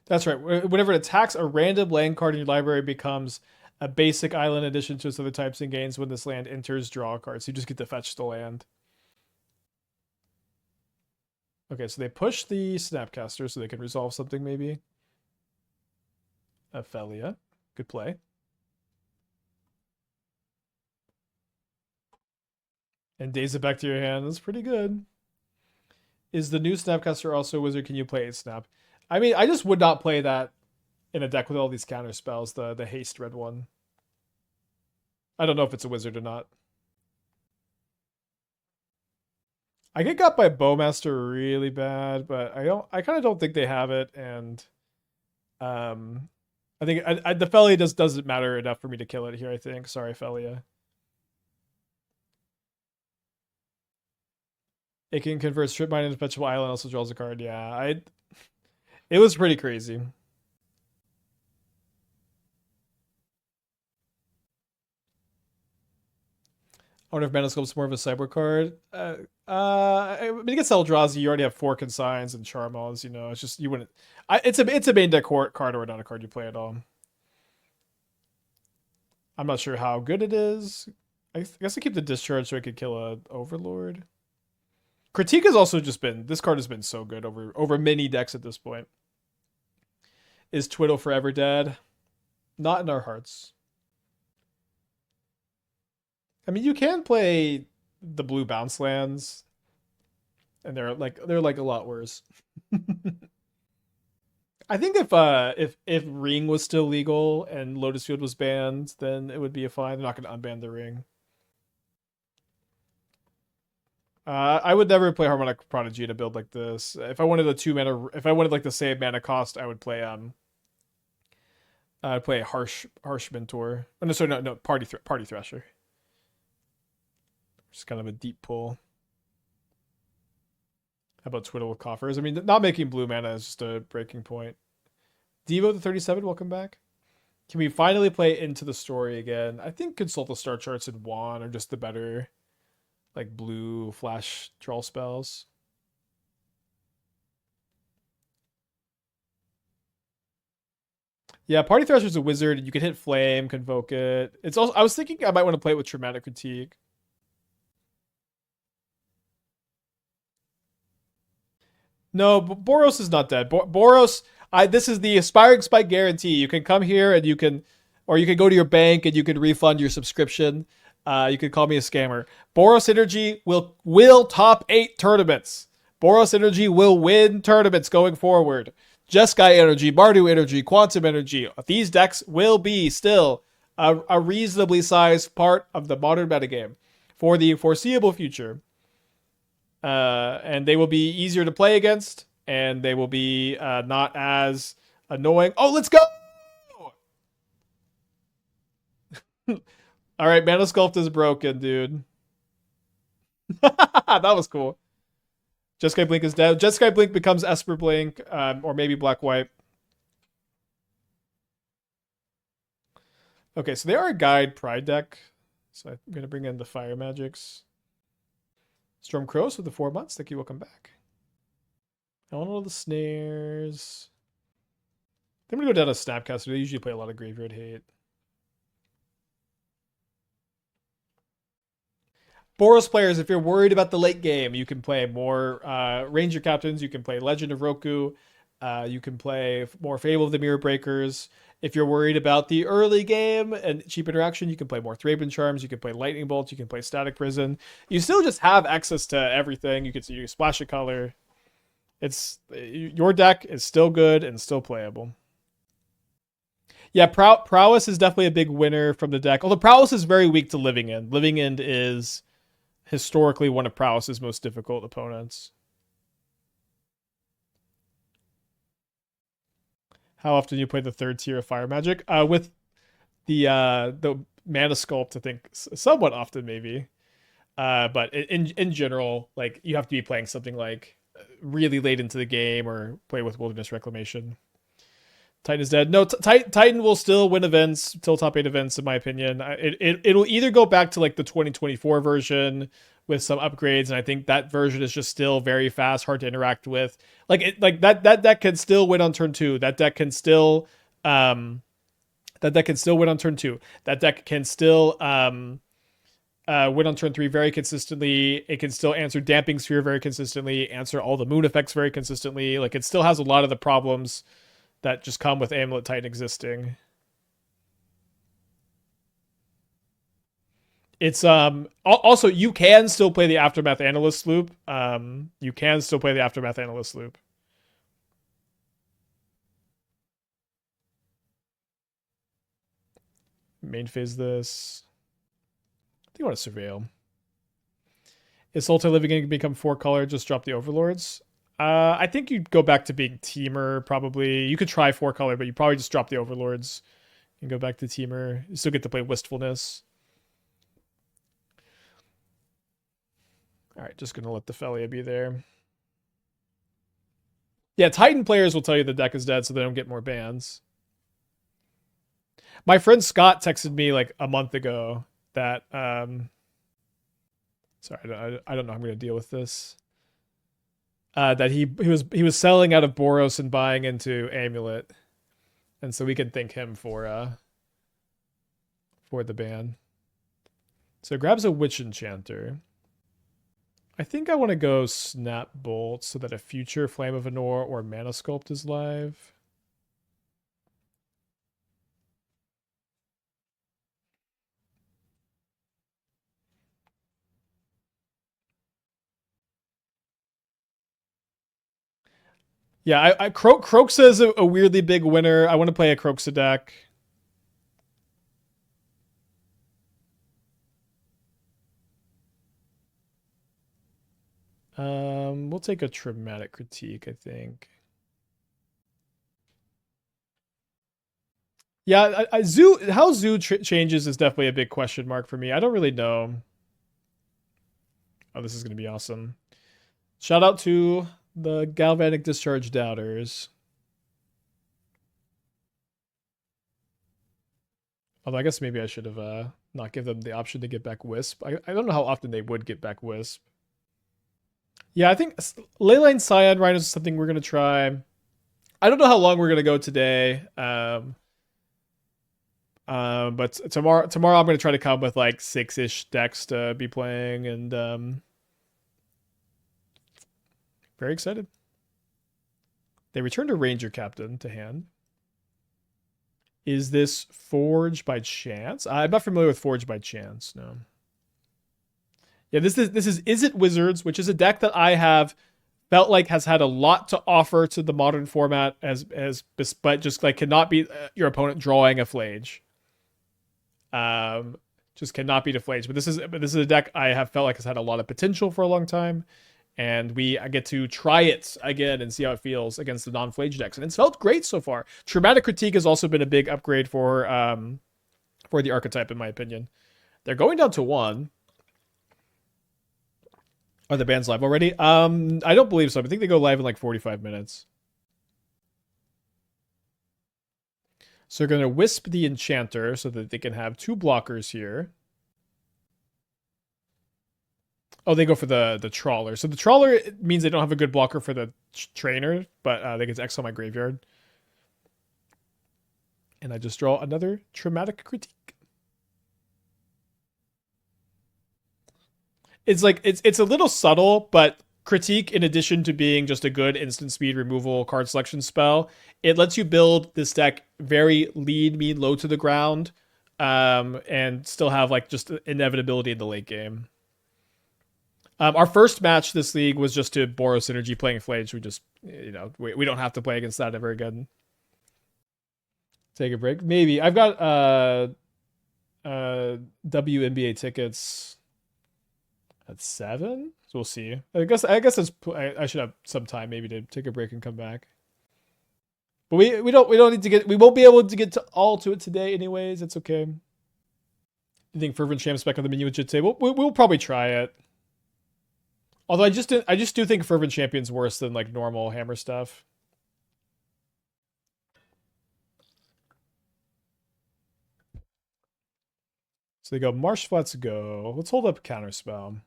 [SPEAKER 1] That's right. Whenever it attacks, a random land card in your library becomes a basic island addition to its other types and gains when this land enters draw a card. So you just get to fetch the land. Okay, so they push the Snapcaster so they can resolve something maybe. Ophelia. Good play. And daze it back to your hand. That's pretty good. Is the new Snapcaster also a wizard? Can you play 8 Snap? I mean, I just would not play that in a deck with all these counter spells, the haste red one. I don't know if it's a wizard or not. I get got by Bowmaster really bad, but I kind of don't think they have it, and I think the Felia doesn't matter enough for me to kill it here, I think. Sorry, Felia. It can convert Strip Mine into Perpetual Island, also draws a card. Yeah, it was pretty crazy. I wonder if Mana Sculpt's more of a cyborg card. I mean, against Eldrazi, you already have 4 Consigns and Charmaws. You know, it's just you wouldn't. It's a main deck card or not a card you play at all. I'm not sure how good it is. I guess I keep the Discharge so I could kill a Overlord. Critique has also just been, this card has been so good over many decks at this point. Is Twiddle forever dead? Not in our hearts. I mean, you can play the blue bounce lands, and they're like a lot worse. I think if Ring was still legal and Lotus Field was banned, then it would be a fine. They're not going to unban the Ring. I would never play Harmonic Prodigy in a build like this. If I wanted a 2 mana, if I wanted like the same mana cost, I would play I'd play Harsh Mentor. Oh, no, sorry, no, Party Thresher. Just kind of a deep pull. How about Twiddle with Coffers? I mean, not making blue mana is just a breaking point. Devo the 37, welcome back. Can we finally play Into the Story again? I think Consult the Star Charts and Juan are just the better, like, blue flash draw spells. Yeah, Party Thresher's a wizard. You can hit Flame, Convoke it. It's also, I was thinking I might want to play it with Traumatic Critique. No, Boros is not dead. Boros, this is the Aspiring Spike guarantee. You can come here and you can go to your bank and you can refund your subscription. You can call me a scammer. Boros Energy will top 8 tournaments. Boros Energy will win tournaments going forward. Jeskai Energy, Mardu Energy, Quantum Energy. These decks will be still a reasonably sized part of the modern metagame for the foreseeable future. And they will be easier to play against, and they will be not as annoying. Oh, let's go! All right, Mana Sculpt is broken, dude. That was cool. Jeskai Blink is dead. Jeskai Blink becomes Esper Blink, or maybe Black White. Okay, so they are a Guide Pride deck. So I'm going to bring in the Fire Magics. Storm Crows with the 4 months. Thank you. Welcome back. I want all the snares. I'm going to go down to Snapcaster. They usually play a lot of Graveyard Hate. Boros players, if you're worried about the late game, you can play more Ranger Captains. You can play Legend of Roku. You can play more Fable of the Mirror Breakers. If you're worried about the early game and cheap interaction, you can play more Thraben Charms. You can play Lightning Bolt. You can play Static Prison. You still just have access to everything. You can splash a color. Your deck is still good and still playable. Yeah, Prowess is definitely a big winner from the deck. Although Prowess is very weak to Living End. Living End is historically one of Prowess's most difficult opponents. How often do you play the 3rd tier of Fire Magic? With the Mana Sculpt, I think somewhat often maybe. But in general, like you have to be playing something like really late into the game or play with Wilderness Reclamation. Titan is dead. No, Titan will still win events till top 8 events, in my opinion. It'll either go back to like the 2024 version with some upgrades, and I think that version is just still very fast, hard to interact with. That deck can still win on turn 2. That deck can still win on turn 2. That deck can still win on turn 3 very consistently. It can still answer Damping Sphere very consistently, answer all the moon effects very consistently. Like, it still has a lot of the problems that just come with Amulet Titan existing. It's also, you can still play the Aftermath Analyst loop. You can still play the Aftermath Analyst loop. Main phase this. I think I want to Surveil. Is Sultai Living going to become 4-color? Just drop the Overlords? I think you'd go back to being Teamer, probably. You could try 4-color, but you probably just drop the Overlords and go back to Teamer. You still get to play Wistfulness. Alright, just going to let the Felia be there. Yeah, Titan players will tell you the deck is dead so they don't get more bans. My friend Scott texted me like a month ago that... sorry, I don't know how I'm going to deal with this. That he was selling out of Boros and buying into Amulet. And so we can thank him for the ban. So grabs a Witch Enchanter. I think I want to go Snap Bolt so that a future Flame of Anor or Mana Sculpt is live. Yeah, Croxa is a weirdly big winner. I want to play a Croxa deck. We'll take a Traumatic Critique, I think. Yeah, how Zoo changes is definitely a big question mark for me. I don't really know. Oh, this is going to be awesome. Shout out to the Galvanic Discharge doubters. Although I guess maybe I should have not give them the option to get back Wisp. I don't know how often they would get back Wisp. Yeah, I think Leyline Scion Rhinos is something we're going to try. I don't know how long we're going to go today. But tomorrow I'm going to try to come with like 6-ish decks to be playing, and very excited. They returned a Ranger Captain to hand. Is this Forge by chance? I'm not familiar with Forge by chance, no. Yeah, this is Izzet Wizards, which is a deck that I have felt like has had a lot to offer to the modern format, but just like cannot beat your opponent drawing a PHLAGE. Just cannot beat a PHLAGE. But this is a deck I have felt like has had a lot of potential for a long time, and I get to try it again and see how it feels against the non-PHLAGE decks, and it's felt great so far. Traumatic Critique has also been a big upgrade for the archetype, in my opinion. They're going down to 1. Are the bands live already? I don't believe so. I think they go live in like 45 minutes. So they're going to Wisp the Enchanter so that they can have 2 blockers here. Oh, they go for the Trawler. So the Trawler means they don't have a good blocker for the Trainer, but they get to exile my graveyard. And I just draw another Traumatic Critique. It's like it's a little subtle, but Critique, in addition to being just a good instant speed removal card selection spell, it lets you build this deck very lean, mean, low to the ground, and still have like just inevitability in the late game. Our first match this league was just to Boros Synergy playing PHLAGE. We just, we don't have to play against that ever again. Take a break, maybe. I've got WNBA tickets at 7, so we'll see. I guess I should have some time maybe to take a break and come back. But we don't need to get, we won't be able to get all to it today anyways. It's okay. You think Fervent Sham spec on the menu should say we'll probably try it. Although I just do think Fervent Champion's worse than like normal hammer stuff. So they go Marsh Flats go. Let's hold up Counterspell.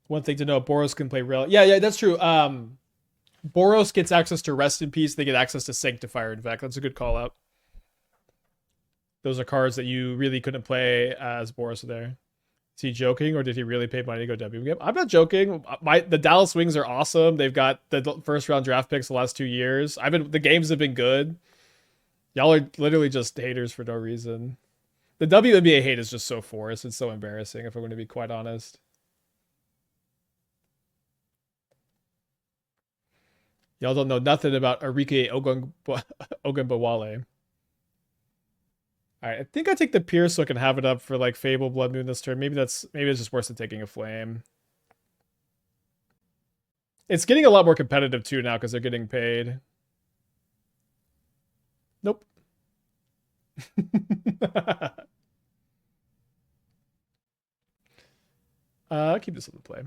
[SPEAKER 1] One thing to know, Boros can play Relic. Yeah, that's true. Boros gets access to Rest in Peace. They get access to Sanctifier, in fact. That's a good call out. Those are cards that you really couldn't play as Boris there. Is he joking, or did he really pay money to go W game? I'm not joking. The Dallas Wings are awesome. They've got the first round draft picks the last 2 years. The games have been good. Y'all are literally just haters for no reason. The WNBA hate is just so forced. It's so embarrassing, if I'm going to be quite honest. Y'all don't know nothing about Arike Ogunbowale. All right, I think I take the Pierce so I can have it up for like Fable Blood Moon this turn. Maybe it's just worse than taking a Flame. It's getting a lot more competitive too now because they're getting paid. Nope. Keep this on the play.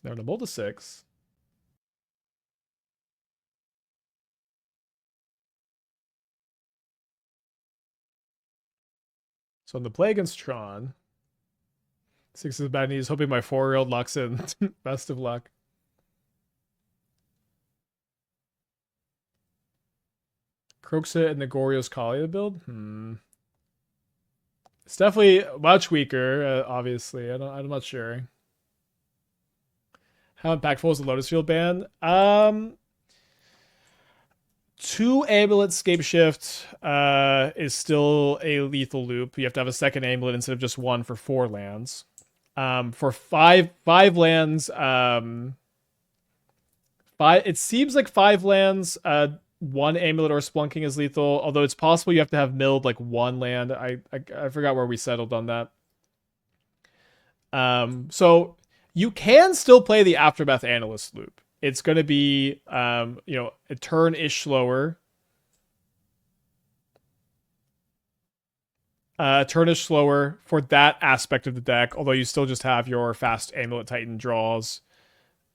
[SPEAKER 1] No, to mold to 6. So on the play against Tron, 6 is bad news. Hoping my 4-year-old locks in. Best of luck. Kroxa and the Goryo's Kalia build? It's definitely much weaker, obviously. I'm not sure. How impactful is the Lotus Field ban? 2 amulet scape shift is still a lethal loop. You have to have a second amulet instead of just 1 for 4 lands. For five lands, it seems like 5 lands, 1 amulet or splunking is lethal, although it's possible you have to have milled like 1 land. I forgot where we settled on that. So you can still play the Aftermath Analyst loop. It's going to be, a turn-ish slower. Turnish slower for that aspect of the deck, although you still just have your fast Amulet Titan draws.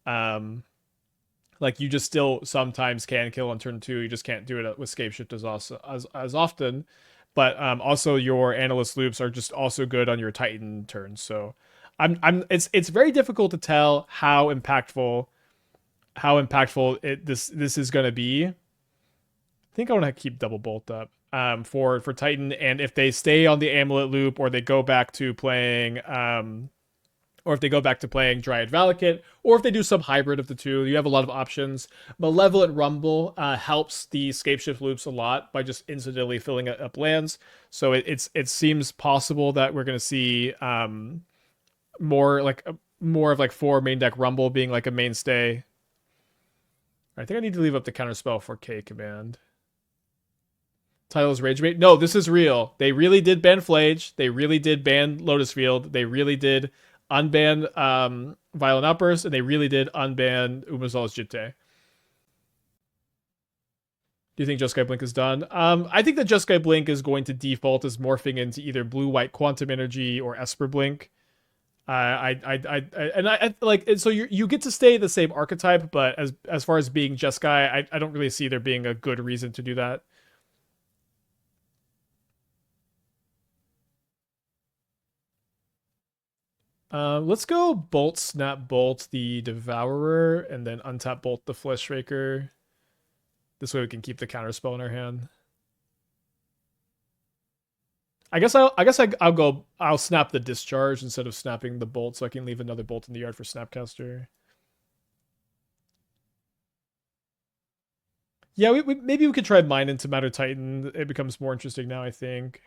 [SPEAKER 1] Like you just still sometimes can kill on turn 2. You just can't do it with Scape Shift as often. But also your Analyst loops are just also good on your Titan turns. So it's very difficult to tell how impactful this is going to be. I think I want to keep Double Bolt up for Titan, and if they stay on the Amulet loop, or they go back to playing Dryad Valakut, or if they do some hybrid of the two, you have a lot of options. Malevolent Rumble helps the Scape Shift loops a lot by just incidentally filling up lands. So it seems possible that we're going to see more of like 4 main deck Rumble being like a mainstay. I think I need to leave up the counterspell for K command. Title's Rage Bait. No, this is real. They really did ban PHLAGE. They really did ban Lotus Field. They really did unban Violent Outburst, and they really did unban Umazal's Jitte. Do you think Jeskai Blink is done? I think that Jeskai Blink is going to default as morphing into either Blue-White Quantum Energy or Esper Blink. So you get to stay the same archetype, but as far as being Jeskai, I don't really see there being a good reason to do that. Let's go Bolt, Snap, Bolt the Devourer, and then untap Bolt the Fleshraker. This way we can keep the counterspell in our hand. I'll snap the Discharge instead of snapping the Bolt, so I can leave another Bolt in the yard for Snapcaster. Yeah, maybe we could try Mine into Matter Titan. It becomes more interesting now, I think.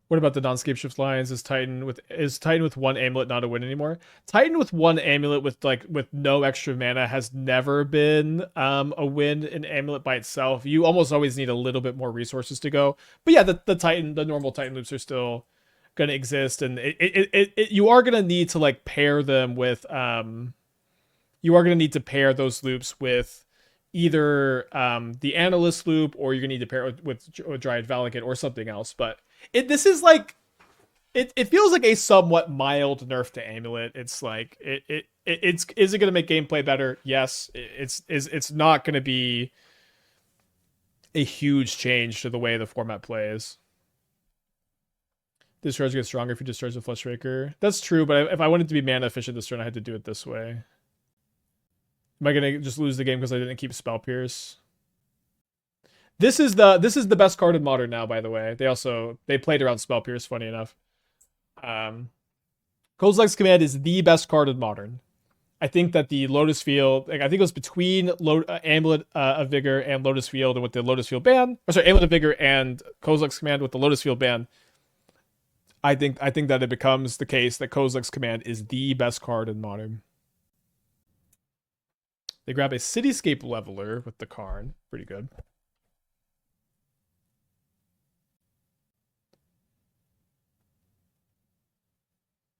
[SPEAKER 1] What about the non-scape shift lines? Is Titan with 1 amulet not a win anymore? Titan with 1 amulet with no extra mana has never been a win in amulet by itself. You almost always need a little bit more resources to go. But yeah, the normal Titan loops are still gonna exist, and you are gonna need to like pair them with you are gonna need to pair those loops with either the Analyst loop, or you're gonna need to pair it with Dryad Valakut or something else. But this is like it feels like a somewhat mild nerf to Amulet. It's like is it going to make gameplay better? Yes. It's not going to be a huge change to the way the format plays. Discharge gets stronger if you discharge the Fleshraker. That's true, but if I wanted to be mana efficient this turn, I had to do it this way. Am I gonna just lose the game because I didn't keep Spell Pierce? This is the best card in Modern now, by the way. They played around Spell Pierce, funny enough. Kozilek's Command is the best card in Modern. I think that the Lotus Field, like, I think it was between Amulet of Vigor and Lotus Field, and with the Lotus Field ban, or sorry, Amulet of Vigor and Kozilek's Command with the Lotus Field ban. I think that it becomes the case that Kozilek's Command is the best card in Modern. They grab a Cityscape Leveler with the Karn, pretty good.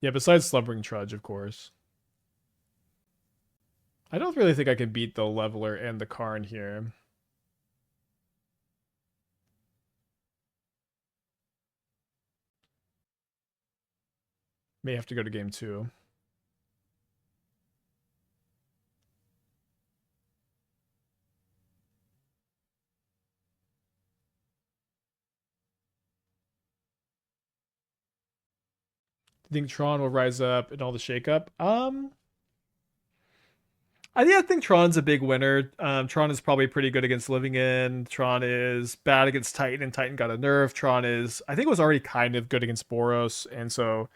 [SPEAKER 1] Yeah, besides Slumbering Trudge, of course. I don't really think I can beat the Leveler and the Karn here. May have to go to game 2. I think Tron will rise up in all the shakeup. I think Tron's a big winner. Tron is probably pretty good against Living In. Tron is bad against Titan, and Titan got a nerf. Tron is, I think, was already kind of good against Boros, and so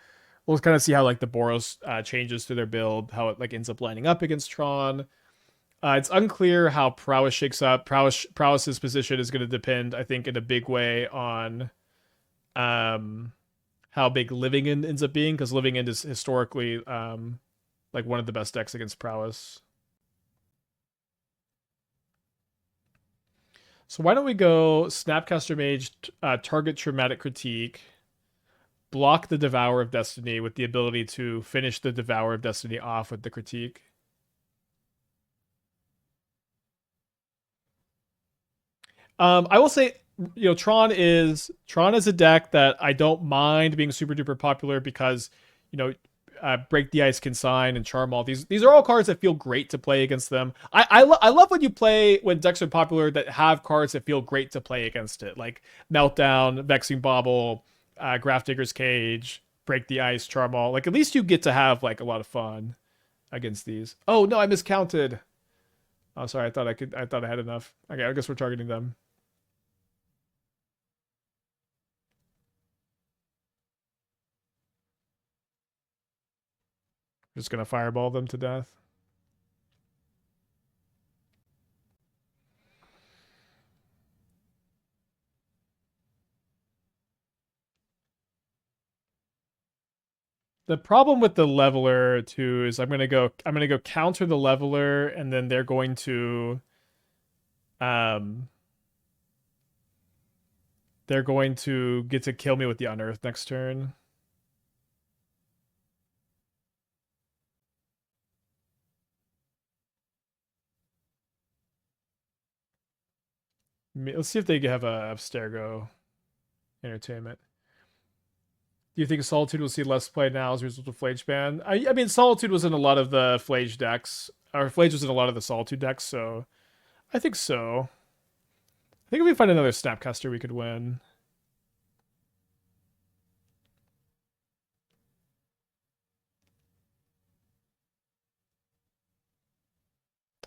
[SPEAKER 1] we'll kind of see how like the Boros changes to their build, how it like ends up lining up against Tron. It's unclear how Prowess shakes up. Prowess's position is going to depend, I think, in a big way on how big Living In ends up being, because Living In is historically like one of the best decks against Prowess. So why don't we go Snapcaster Mage, target Traumatic Critique, block the Devourer of Destiny with the ability to finish the Devourer of Destiny off with the Critique. I will say, you know, Tron is a deck that I don't mind being super duper popular because, you know, Break the Ice, Consign, and Charmaw. These are all cards that feel great to play against them. I love when decks are popular that have cards that feel great to play against it, like Meltdown, Vexing Bauble, Grafdigger's Cage, Break the Ice, Charmaw. Like, at least you get to have like a lot of fun against these. Oh no, I miscounted. Oh, sorry. I thought I had enough. Okay, I guess we're targeting them. Just gonna fireball them to death. The problem with the leveler too is I'm gonna go counter the leveler, and then they're going to get to kill me with the unearth next turn. Let's see if they have a Abstergo Entertainment. Do you think Solitude will see less play now as a result of Flage ban? I mean, Solitude was in a lot of the Flage decks, or Flage was in a lot of the Solitude decks, so I think so. I think if we find another Snapcaster, we could win.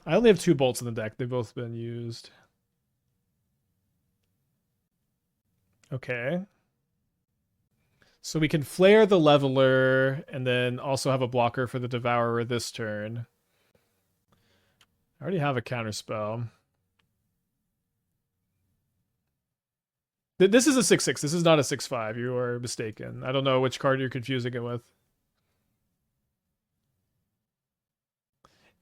[SPEAKER 1] I only have 2 bolts in the deck. They've both been used. Okay. So we can flare the leveler and then also have a blocker for the Devourer this turn. I already have a counterspell. This is a 6/6. This is not a 6/5. You are mistaken. I don't know which card you're confusing it with.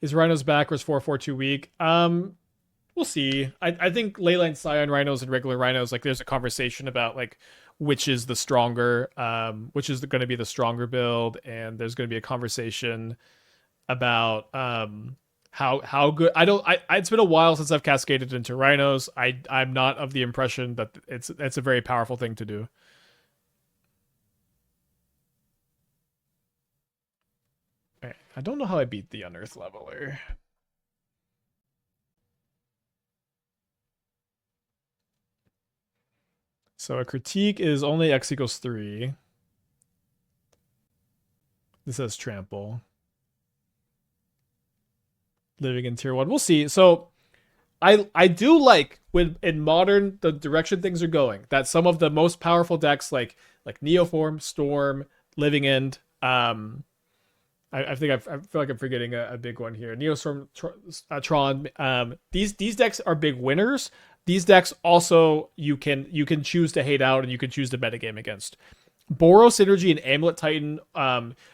[SPEAKER 1] Is Rhino's back or is 4/4 weak? We'll see. I think Leyline Scion Rhinos and regular Rhinos, like, there's a conversation about like which is the stronger, which is going to be the stronger build, and there's going to be a conversation about how good. It's been a while since I've cascaded into Rhinos. I'm not of the impression that it's a very powerful thing to do. Okay, I don't know how I beat the Unearth Leveler. So a critique is only X equals 3. This says trample. Living in tier 1. We'll see. So I do like when in modern the direction things are going, that some of the most powerful decks like Neoform, Storm, Living End, I think I feel like I'm forgetting a big one here. Neostorm, Tron. These decks are big winners. These decks also you can choose to hate out and you can choose to metagame against. Boros Synergy and Amulet Titan.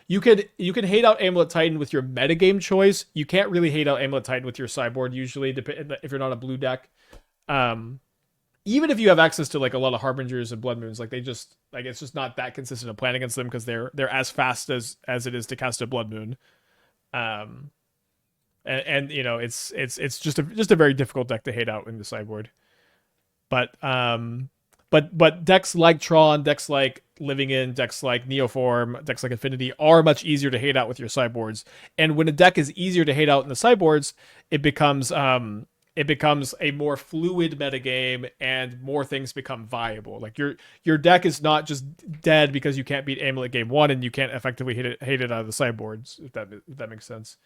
[SPEAKER 1] You can hate out Amulet Titan with your metagame choice. You can't really hate out Amulet Titan with your sideboard usually, if you're not a blue deck. Even if you have access to like a lot of Harbingers and Blood Moons, like it's just not that consistent of plan against them because they're as fast as it is to cast a Blood Moon. And you know it's just a very difficult deck to hate out in the sideboard. But decks like Tron, decks like Living In, decks like Neoform, decks like Affinity are much easier to hate out with your sideboards. And when a deck is easier to hate out in the sideboards, it becomes a more fluid metagame and more things become viable. Like your deck is not just dead because you can't beat Amulet game 1 and you can't effectively hate it out of the sideboards, if that makes sense.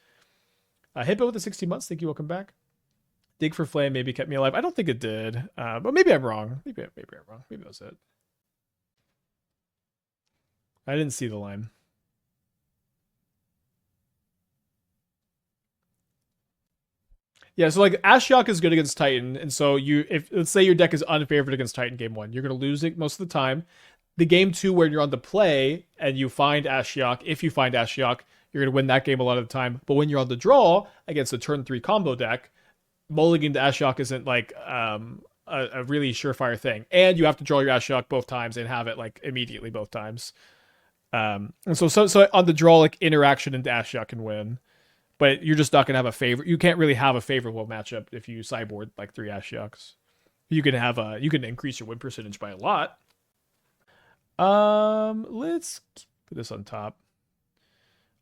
[SPEAKER 1] Hippo with the 60 months, thank you, welcome back. Dig for Flame maybe kept me alive. I don't think it did, but maybe I'm wrong. Maybe I'm wrong. Maybe that was it. I didn't see the line. Yeah, so like Ashiok is good against Titan, and so if let's say your deck is unfavored against Titan game 1, you're gonna lose it most of the time. The game 2 where you're on the play and you find Ashiok, if you find Ashiok, you're gonna win that game a lot of the time. But when you're on the draw against a turn 3 combo deck, mulligan to Ashiok isn't like a really surefire thing, and you have to draw your Ashiok both times and have it like immediately both times. And so on the draw, like interaction into Ashiok can win, but you're just not gonna have a favor. You can't really have a favorable matchup if you sideboard like 3 Ashioks. You can increase your win percentage by a lot. Let's put this on top.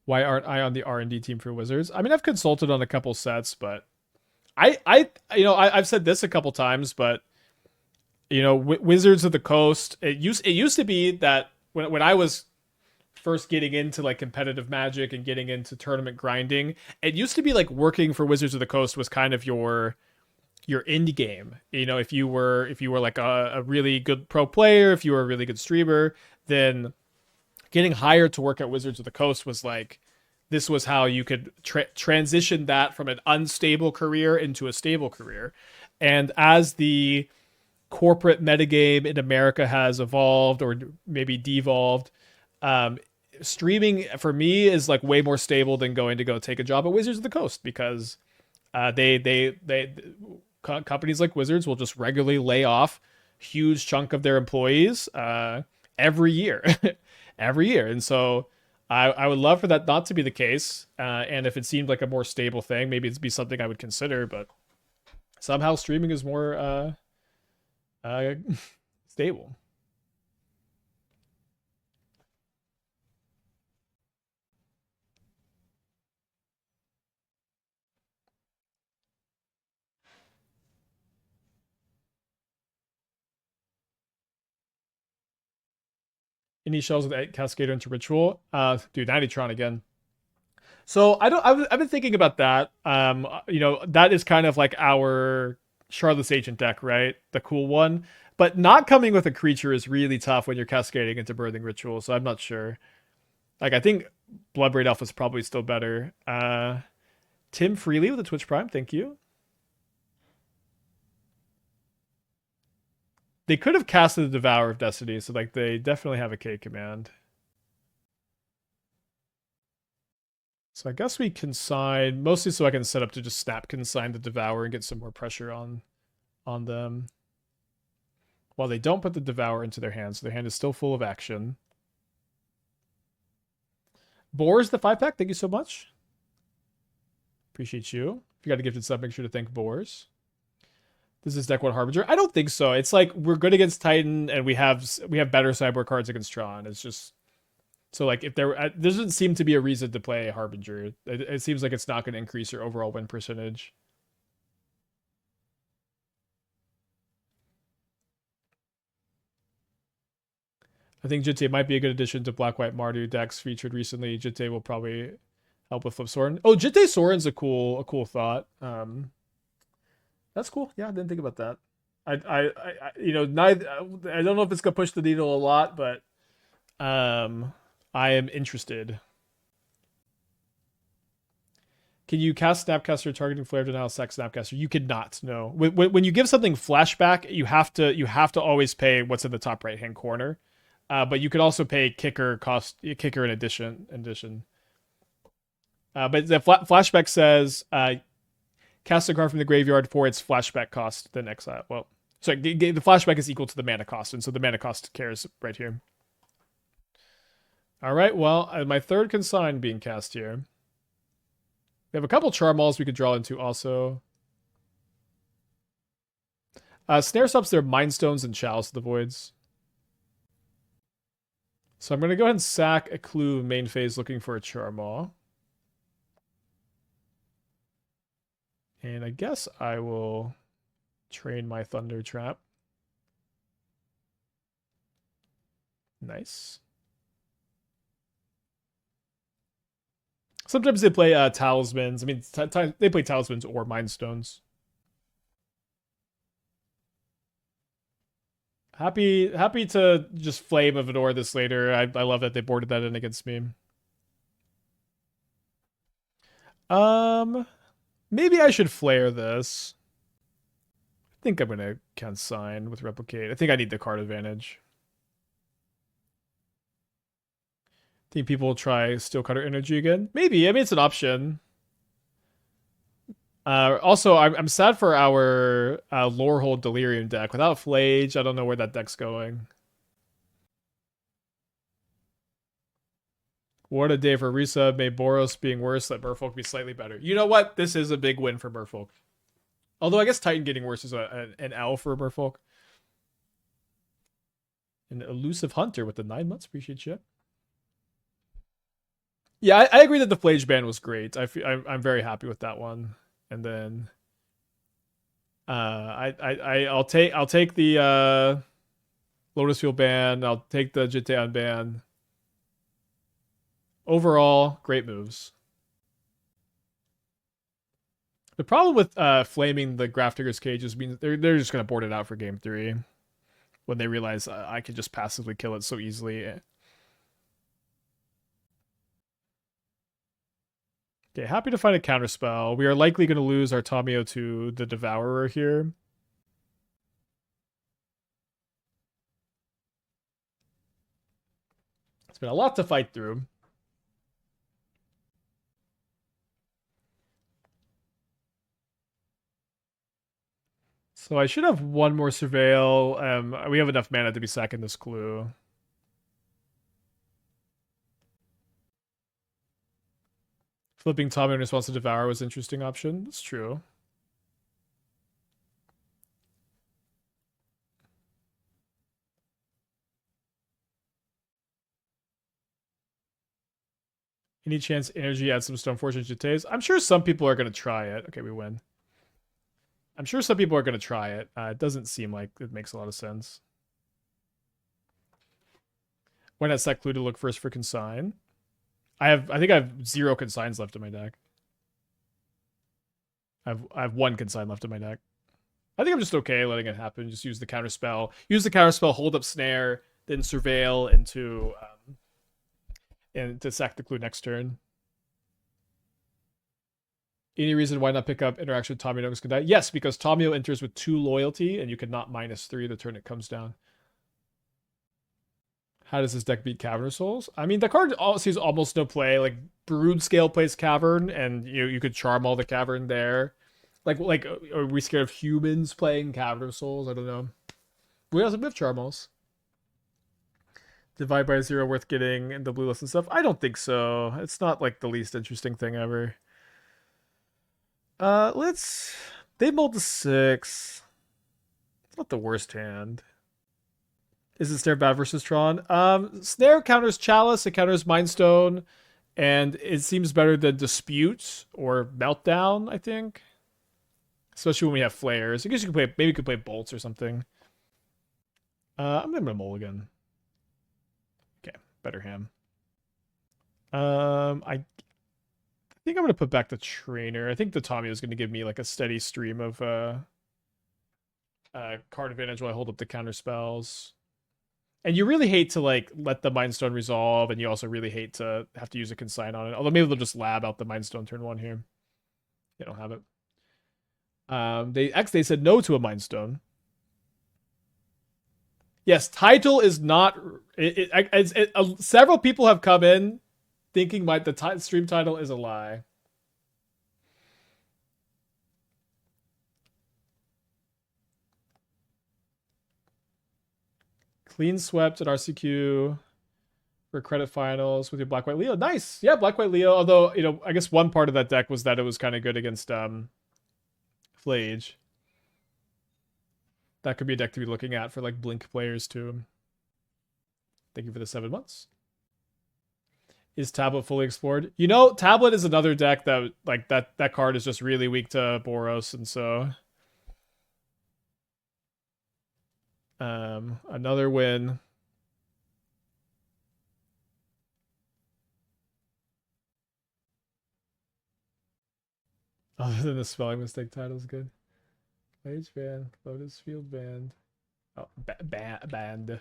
[SPEAKER 1] Why aren't I on the R&D team for Wizards? I mean, I've consulted on a couple sets, but I've said this a couple times, but Wizards of the Coast. It used to be that when I was first getting into like competitive Magic and getting into tournament grinding, it used to be like working for Wizards of the Coast was kind of your indie game. If you were like a really good pro player, if you were a really good streamer, then getting hired to work at Wizards of the Coast was like, this was how you could transition that from an unstable career into a stable career. And as the corporate metagame in America has evolved or maybe devolved, streaming for me is like way more stable than going to go take a job at Wizards of the Coast, because companies like Wizards will just regularly lay off huge chunk of their employees every year. Every year. And so I would love for that not to be the case. And if it seemed like a more stable thing, maybe it'd be something I would consider, but somehow streaming is more stable. Any shells with Cascader into Ritual? Dude, 90tron again. So I've been thinking about that. That is kind of like our Charlotte's Agent deck, right? The cool one. But not coming with a creature is really tough when you're cascading into Birthing Ritual, so I'm not sure. Like, I think Bloodbraid Alpha is probably still better. Tim Freely with the Twitch Prime, thank you. They could have casted the Devourer of Destiny, so like they definitely have a K command. So I guess we consign, mostly so I can set up to just snap consign the Devourer and get some more pressure on them. While they don't put the Devourer into their hand, so their hand is still full of action. Boars the 5-pack, thank you so much. Appreciate you. If you got a gifted sub, make sure to thank Boars. Does this deck want Harbinger? I don't think so. It's like we're good against Titan and we have better sideboard cards against Tron. It's just so like if there doesn't seem to be a reason to play Harbinger. It seems like it's not going to increase your overall win percentage. I think Jitte might be a good addition to Black-White Mardu decks featured recently. Jitte will probably help with Flip Soaring. Oh, Jitte Soaring's a cool thought. That's cool. Yeah, I didn't think about that. Neither. I don't know if it's gonna push the needle a lot, but I am interested. Can you cast Snapcaster targeting Flare Denial sack Snapcaster? You cannot. No. When you give something flashback, you have to always pay what's in the top right hand corner. But you could also pay kicker in addition. But the flashback says cast a card from the graveyard for its flashback cost, then exile. Well, sorry, the flashback is equal to the mana cost, and so the mana cost cares right here. All right, well, my third Consign being cast here. We have a couple Charmaws we could draw into also. Snare stops their Mind Stones and Chalice of the Voids. So I'm going to go ahead and sack a Clue main phase looking for a Charmaw. And I guess I will train my Thundertrap. Nice. Sometimes they play Talismans. I mean, they play Talismans or Mind Stones. Happy to just Flame of Anor this later. I love that they boarded that in against me. Maybe I should flare this. I think I'm gonna Consign with Replicate. I think I need the card advantage. Think people will try Steel Cutter Energy again? Maybe. I mean, it's an option. Also, I'm sad for our Lorehold Delirium deck. Without PHLAGE, I don't know where that deck's going. What a day for resub. May Boros being worse, let Merfolk be slightly better. You know what? This is a big win for Merfolk. Although I guess Titan getting worse is an L for Merfolk. An Elusive Hunter with the 9 months. Appreciate you. Yeah, I agree that the PHLAGE ban was great. I'm very happy with that one. And then I'll take the Lotus Field ban. I'll take the Jitte ban. Overall, great moves. The problem with flaming the Grafdigger's Cages means they're just gonna board it out for game 3 when they realize I can just passively kill it so easily. Okay, happy to find a counterspell. We are likely going to lose our Tamiyo to the Devourer here. It's been a lot to fight through. So I should have one more Surveil. We have enough mana to be sacking this Clue. Flipping Tamiyo in response to Devour was an interesting option. That's true. Any chance energy adds some Stone Fortune Jittes? I'm sure some people are going to try it. Okay, we win. I'm sure some people are going to try it. It doesn't seem like it makes a lot of sense. Why not sack Clue to look first for Consign? I think I have 0 Consigns left in my deck. I have 1 Consign left in my deck. I think I'm just okay letting it happen. Just use the counterspell. Use the counterspell, hold up Snare, then Surveil into and to sack the Clue next turn. Any reason why not pick up interaction with Tamiyo Nogus can die? Yes, because Tamiyo enters with 2 loyalty, and you cannot -3 the turn it comes down. How does this deck beat Cavern of Souls? I mean, the card sees almost no play. Like, Brood Scale plays Cavern, and you could charm all the Cavern there. Like, are we scared of humans playing Cavern of Souls? I don't know. We also have Charmals. Divide by 0 worth getting in the blue list and stuff? I don't think so. It's not, like, the least interesting thing ever. They mold to 6. It's not the worst hand. Is it Snare bad versus Tron? Snare counters Chalice, it counters Mind Stone, and it seems better than Dispute or Meltdown, I think. Especially when we have flares. I guess you could play, maybe you could play Bolts or something. I'm gonna mulligan. better hand. I think I'm gonna put back the trainer. I think the Tamiyo is gonna give me like a steady stream of card advantage while I hold up the counter spells. And you really hate to like let the Mind Stone resolve, and you also really hate to have to use a Consign on it. Although maybe they'll just lab out the Mind Stone turn 1 here. They don't have it. They said no to a Mind Stone. Yes, title is not. Several people have come in thinking the stream title is a lie. Clean swept at RCQ for credit finals with your Black White Leo. Nice, yeah, Black White Leo. Although I guess one part of that deck was that it was kind of good against PHLAGE. That could be a deck to be looking at for like Blink players too. Thank you for the 7 months. Is Tablet fully explored? Tablet is another deck that like that card is just really weak to Boros, and so another win. Other than the spelling mistake title's good. Page band, Lotus Field band. Oh, band.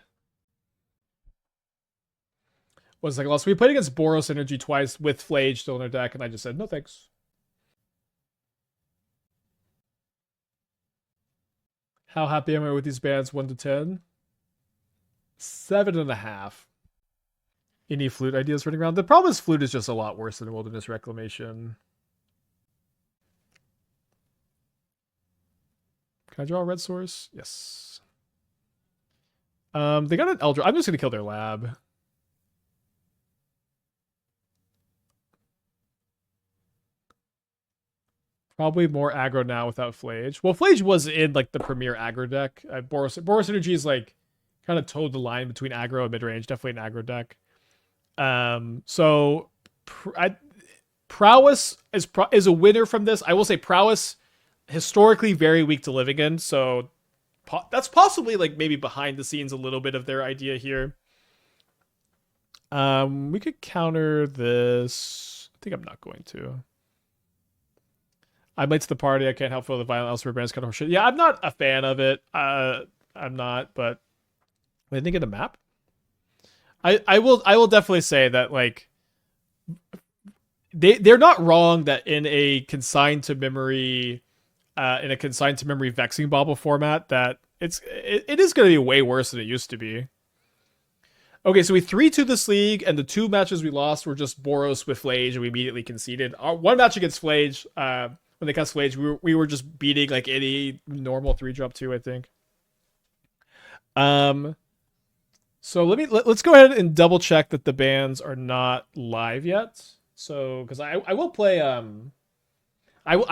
[SPEAKER 1] Was like lost. We played against Boros Energy twice with PHLAGE still in our deck, and I just said no thanks. How happy am I with these bands 1 to 10? 7.5. Any flute ideas running around? The problem is flute is just a lot worse than Wilderness Reclamation. Can I draw a red source? Yes. They got an Eldritch. I'm just gonna kill their lab. Probably more aggro now without PHLAGE. Well, PHLAGE was in like the premier aggro deck. Boros Energy is like kind of towed the line between aggro and mid range. Definitely an aggro deck. So Prowess is a winner from this. I will say Prowess historically very weak to living in. So that's possibly like maybe behind the scenes a little bit of their idea here. We could counter this. I think I'm not going to. I'm late to the party. I can't help feel the violent elsewhere band's kind of shit. Yeah, I'm not a fan of it. I'm not, but I think of the map. I will definitely say that like they're not wrong that in a consigned to memory vexing bauble format that it is going to be way worse than it used to be. Okay, so we 3-2 this league, and the 2 matches we lost were just Boros with PHLAGE, and we immediately conceded. Our one match against PHLAGE, when they cast PHLAGE, we were just beating like any normal 3-drop 2, I think. So let's go ahead and double check that the bans are not live yet. So because I will play I will.